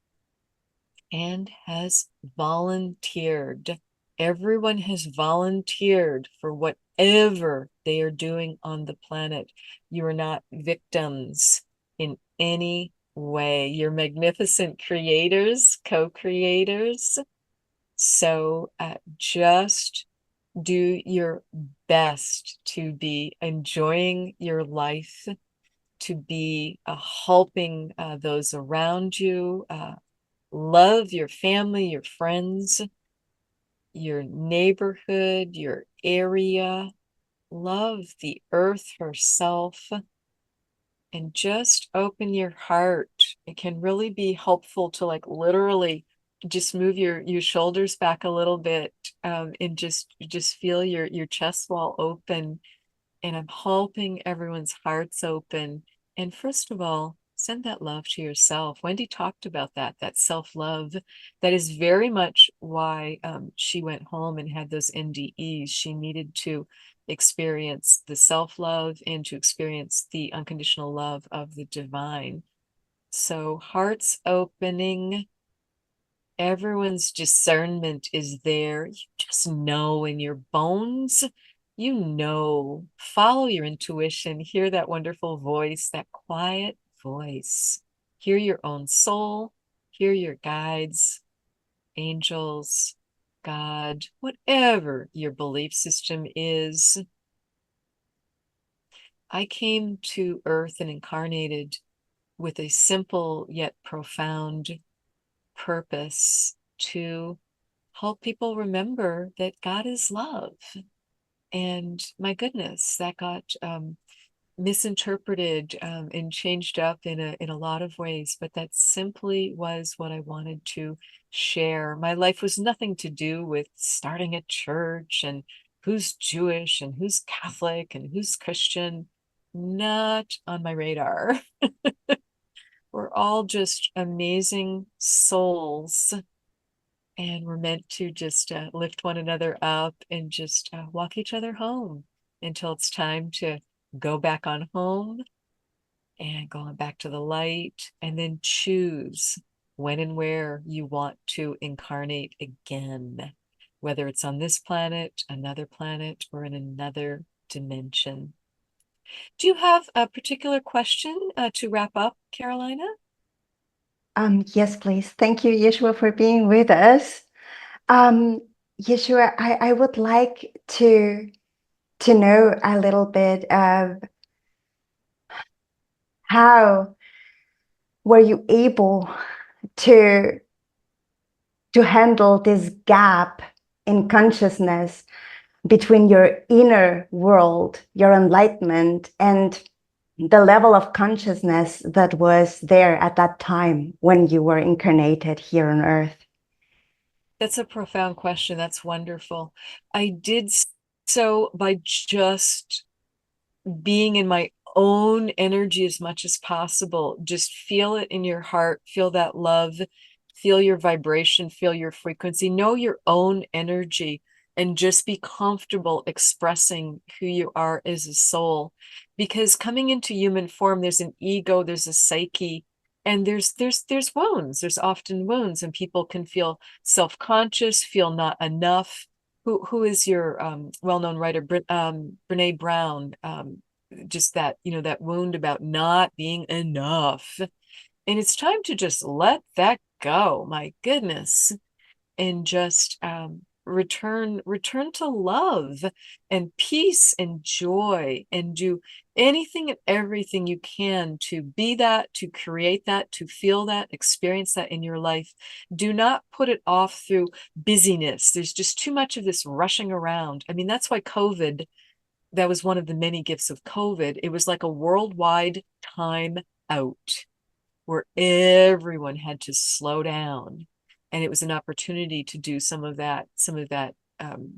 and has volunteered. Everyone has volunteered for whatever they are doing on the planet. You are not victims in any way. You're magnificent creators, co-creators. So just do your best to be enjoying your life, to be helping those around you. Love your family, your friends, your neighborhood, your area. Love the earth herself, and just open your heart. It can really be helpful to like literally just move your shoulders back a little bit, and just feel your chest wall open. And I'm helping everyone's hearts open. And first of all, send that love to yourself. Wendy talked about that self-love. That is very much why she went home and had those NDEs. She needed to experience the self-love and to experience the unconditional love of the divine. So hearts opening, everyone's discernment is there. You just know in your bones, you know, follow your intuition, hear that wonderful voice, that quiet voice, hear your own soul, hear your guides, angels, God, whatever your belief system is. I came to Earth and incarnated with a simple yet profound purpose to help people remember that God is love. And my goodness, that got misinterpreted and changed up in a lot of ways, but that simply was what I wanted to share. My life was nothing to do with starting a church and who's Jewish and who's Catholic and who's Christian. Not on my radar. We're all just amazing souls, and we're meant to just lift one another up and just walk each other home until it's time to go back on home and going back to the light, and then choose when and where you want to incarnate again, whether it's on this planet, another planet, or in another dimension. Do you have a particular question to wrap up, Carolina? Yes, please. Thank you, Yeshua, for being with us. Yeshua, I would like to know a little bit of how were you able to handle this gap in consciousness between your inner world, your enlightenment, and the level of consciousness that was there at that time when you were incarnated here on Earth? That's a profound question. That's wonderful. I did so by just being in my own energy as much as possible. Just feel it in your heart, feel that love, feel your vibration, feel your frequency, know your own energy, and just be comfortable expressing who you are as a soul. Because coming into human form, there's an ego, there's a psyche, and there's wounds. There's often wounds, and people can feel self-conscious, feel not enough. Who is your well-known writer, Brene Brown? Just that, that wound about not being enough. And it's time to just let that go. My goodness. And just return to love and peace and joy, and do anything and everything you can to be that, to create that, to feel that, experience that in your life. Do not put it off through busyness. There's just too much of this rushing around. I mean, that's why COVID, that was one of the many gifts of COVID. It was like a worldwide time out where everyone had to slow down. And it was an opportunity to do some of that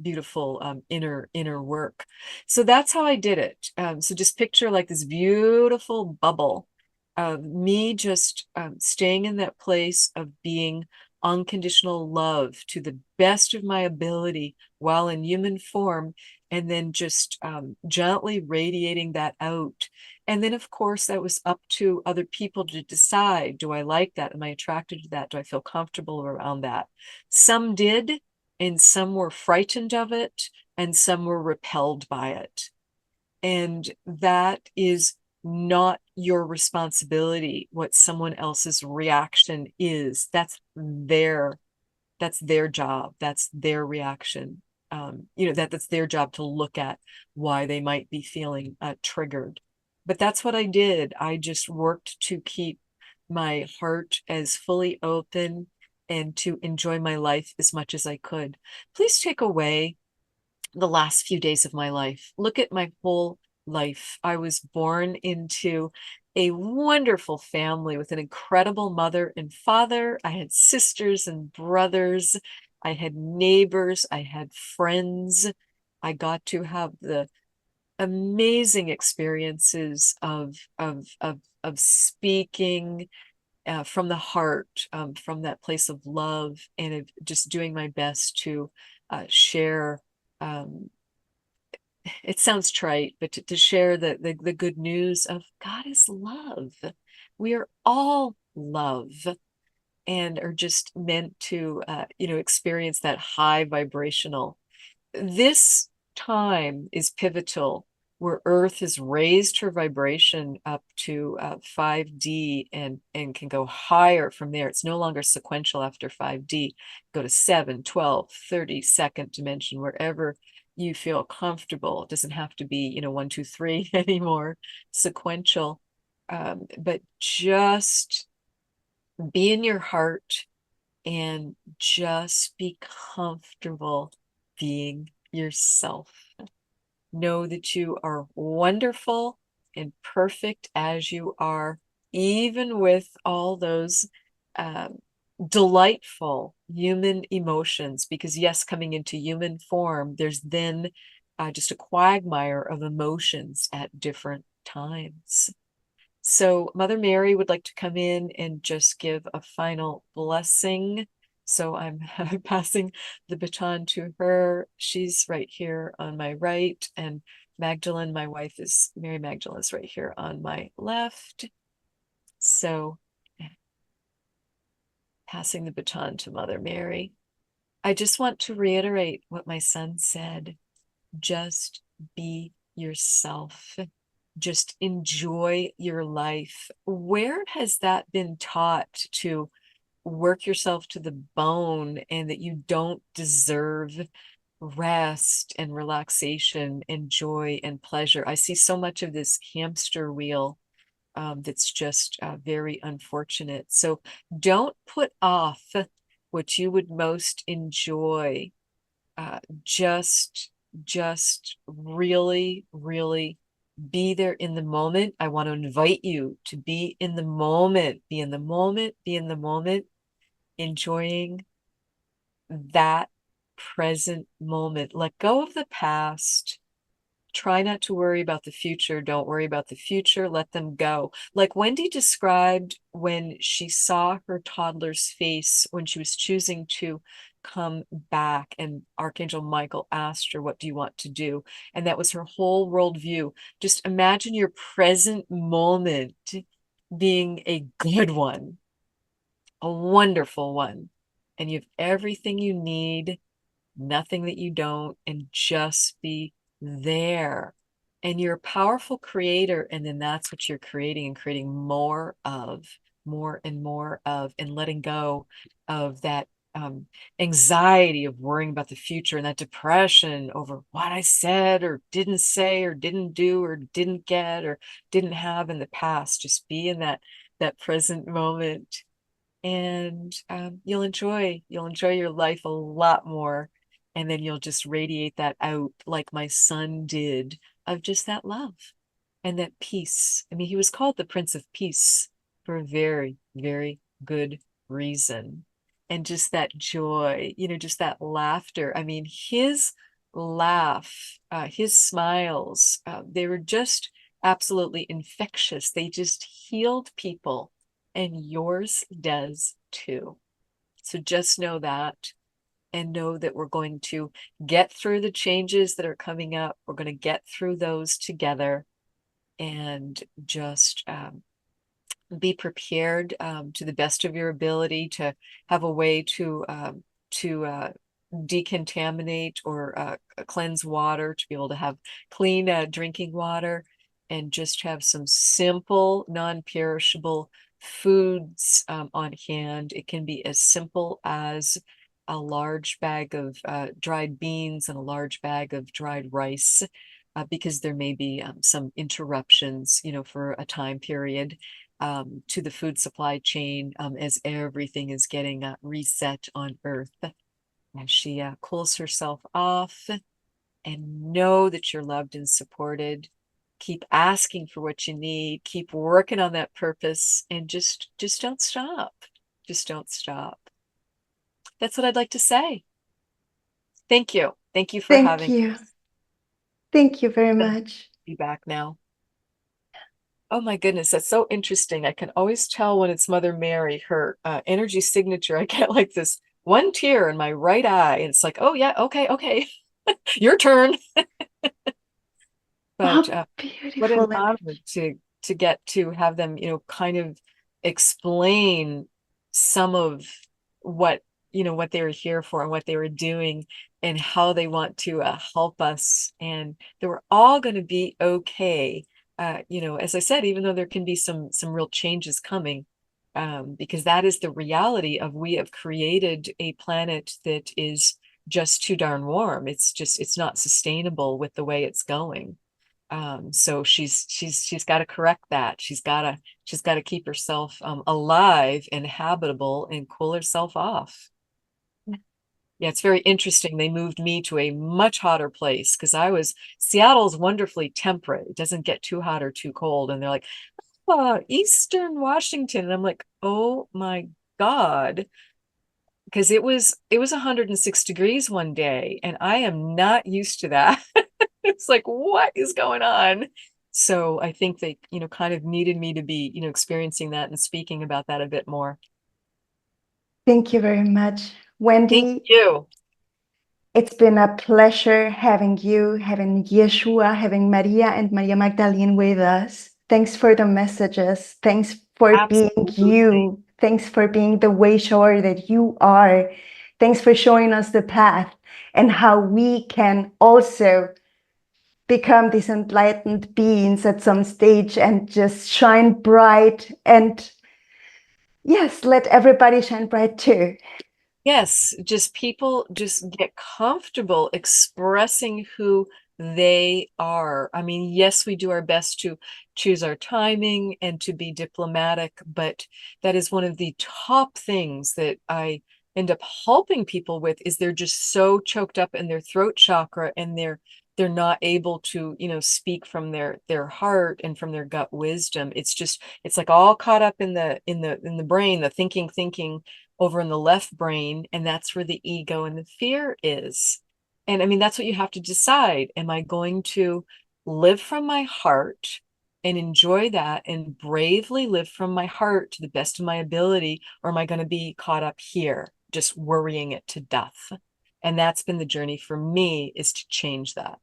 beautiful inner work. So that's how I did it. So just picture like this beautiful bubble of me just staying in that place of being unconditional love to the best of my ability while in human form, and then just gently radiating that out. And then, of course, that was up to other people to decide, do I like that? Am I attracted to that? Do I feel comfortable around that? Some did, and some were frightened of it, and some were repelled by it. And that is not your responsibility, what someone else's reaction is. That's their job. That's their reaction. That's their job to look at why they might be feeling triggered. But that's what I did. I just worked to keep my heart as fully open and to enjoy my life as much as I could. Please take away the last few days of my life. Look at my whole life. I was born into a wonderful family with an incredible mother and father. I had sisters and brothers. I had neighbors. I had friends. I got to have the amazing experiences of speaking from the heart, from that place of love, and of just doing my best to share. Um, it sounds trite, but to share the good news of God is love. We are all love, and are just meant to, experience that high vibrational. This time is pivotal, where Earth has raised her vibration up to 5D, and can go higher from there. It's no longer sequential after 5D. Go to 7, 12, 32nd dimension, wherever you feel comfortable. It doesn't have to be, 1, 2, 3 anymore, sequential. But just be in your heart and just be comfortable being yourself. Know that you are wonderful and perfect as you are, even with all those um, delightful human emotions. Because, yes, coming into human form, there's then just a quagmire of emotions at different times. So Mother Mary would like to come in and just give a final blessing. So I'm passing the baton to her. She's right here on my right, and Magdalene, my wife, is Mary Magdalene, is right here on my left. So passing the baton to Mother Mary. I just want to reiterate what my son said. Just be yourself. Just enjoy your life. Where has that been taught, to work yourself to the bone, and that you don't deserve rest and relaxation and joy and pleasure? I see so much of this hamster wheel that's just very unfortunate. So don't put off what you would most enjoy. Just really, really be there in the moment. I want to invite you to be in the moment, be in the moment, be in the moment, enjoying that present moment. Let go of the past. Try not to worry about the future. Don't worry about the future. Let them go. Like Wendy described when she saw her toddler's face when she was choosing to come back, and Archangel Michael asked her, what do you want to do? And that was her whole worldview. Just imagine your present moment being a good one, a wonderful one, and you have everything you need, nothing that you don't, and just be there. And you're a powerful creator, and then that's what you're creating, and creating more of, more and more of, and letting go of that anxiety of worrying about the future, and that depression over what I said or didn't say or didn't do or didn't get or didn't have in the past. Just be in that present moment, and you'll enjoy your life a lot more. And then you'll just radiate that out like my son did, of just that love and that peace. I mean, he was called the Prince of Peace for a very, very good reason. and just that joy, just that laughter. I mean, his laugh, his smiles, they were just absolutely infectious. They just healed people, and yours does too. So just know that, and know that we're going to get through the changes that are coming up. We're going to get through those together, and just be prepared to the best of your ability to have a way to decontaminate or cleanse water, to be able to have clean drinking water, and just have some simple, non-perishable foods on hand. It can be as simple as a large bag of dried beans and a large bag of dried rice, because there may be some interruptions, for a time period to the food supply chain as everything is getting reset on Earth. As she cools herself off, and know that you're loved and supported. Keep asking for what you need. Keep working on that purpose, and just don't stop. Just don't stop. That's what I'd like to say. Thank you. Thank you for Thank having you. us. Thank you very much. Be back now. Oh my goodness, that's so interesting. I can always tell when it's Mother Mary, her energy signature. I get like this one tear in my right eye, and it's like, oh yeah, okay, your turn. But Oh, what an beautiful honor energy. to get to have them, kind of explain some of what, what they were here for and what they were doing, and how they want to help us, and that we're all going to be okay. As I said, even though there can be some real changes coming, because that is the reality of, we have created a planet that is just too darn warm. It's not sustainable with the way it's going. So she's got to correct that. She's got to keep herself alive and habitable, and cool herself off. Yeah, it's very interesting. They moved me to a much hotter place, because Seattle's wonderfully temperate. It doesn't get too hot or too cold. And they're like, oh, Eastern Washington. And I'm like, oh my God. Because it was 106 degrees one day, and I am not used to that. It's like, what is going on? So I think they, kind of needed me to be, experiencing that and speaking about that a bit more. Thank you very much, Thank Wendy. you. It's been a pleasure having you, having Yeshua, having Maria and Maria Magdalene with us. Thanks for the messages. Thanks for being Absolutely. you. Thanks for being the way shower that you are. Thanks for showing us the path and how we can also become these enlightened beings at some stage and just shine bright. And yes, let everybody shine bright too. Yes, just people just get comfortable expressing who they are. I mean, yes, we do our best to choose our timing and to be diplomatic, but that is one of the top things that I end up helping people with, is they're just so choked up in their throat chakra, and they're not able to, speak from their heart and from their gut wisdom. It's like all caught up in the brain, the thinking over in the left brain, and that's where the ego and the fear is. And I mean, that's what you have to decide. Am I going to live from my heart and enjoy that and bravely live from my heart to the best of my ability, or am I going to be caught up here just worrying it to death? And that's been the journey for me, is to change that.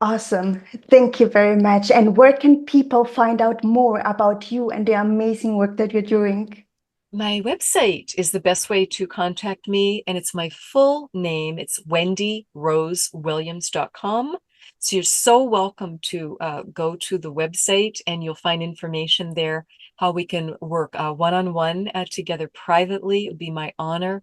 Awesome. Thank you very much. And where can people find out more about you and the amazing work that you're doing? My website is the best way to contact me, and it's my full name. It's wendyrosewilliams.com. So you're so welcome to go to the website, and you'll find information there how we can work one-on-one together privately. It would be my honor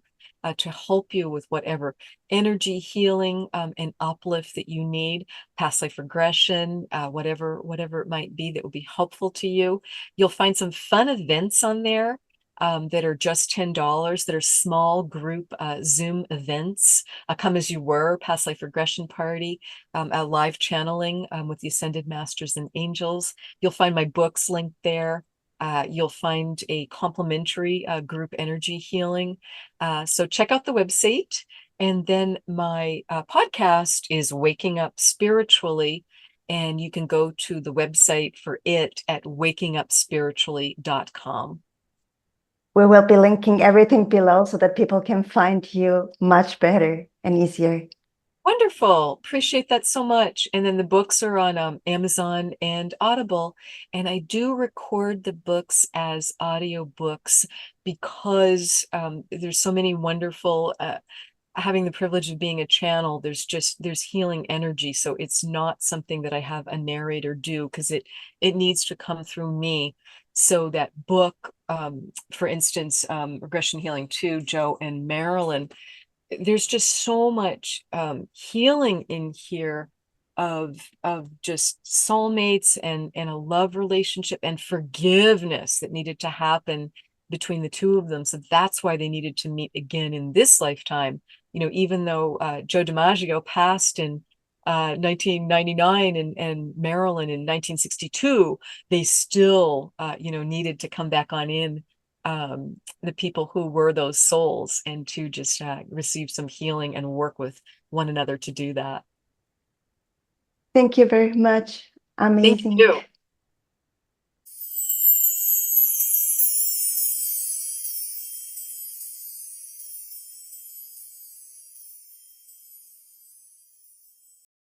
to help you with whatever energy healing and uplift that you need, past life regression, whatever it might be that will be helpful to you. You'll find some fun events on there that are just $10, that are small group Zoom events. Come As You Were, past life regression party, a live channeling with the Ascended Masters and Angels. You'll find my books linked there. you'll find a complimentary group energy healing. So check out the website. And then my podcast is Waking Up Spiritually. And you can go to the website for it at wakingupspiritually.com. We will be linking everything below so that people can find you much better and easier. Wonderful. Appreciate that so much. And then the books are on Amazon and Audible. And I do record the books as audio books because there's so many wonderful, having the privilege of being a channel, there's healing energy. So it's not something that I have a narrator do because it needs to come through me. So that book, for instance, Regression Healing 2, Joe and Marilyn, there's just so much healing in here of just soulmates and a love relationship and forgiveness that needed to happen between the two of them. So that's why they needed to meet again in this lifetime. You know, even though Joe DiMaggio passed in 1999 and Marilyn in 1962, they still, needed to come back on in, the people who were those souls, and to just receive some healing and work with one another to do that. Thank you very much. Thank Amazing. you.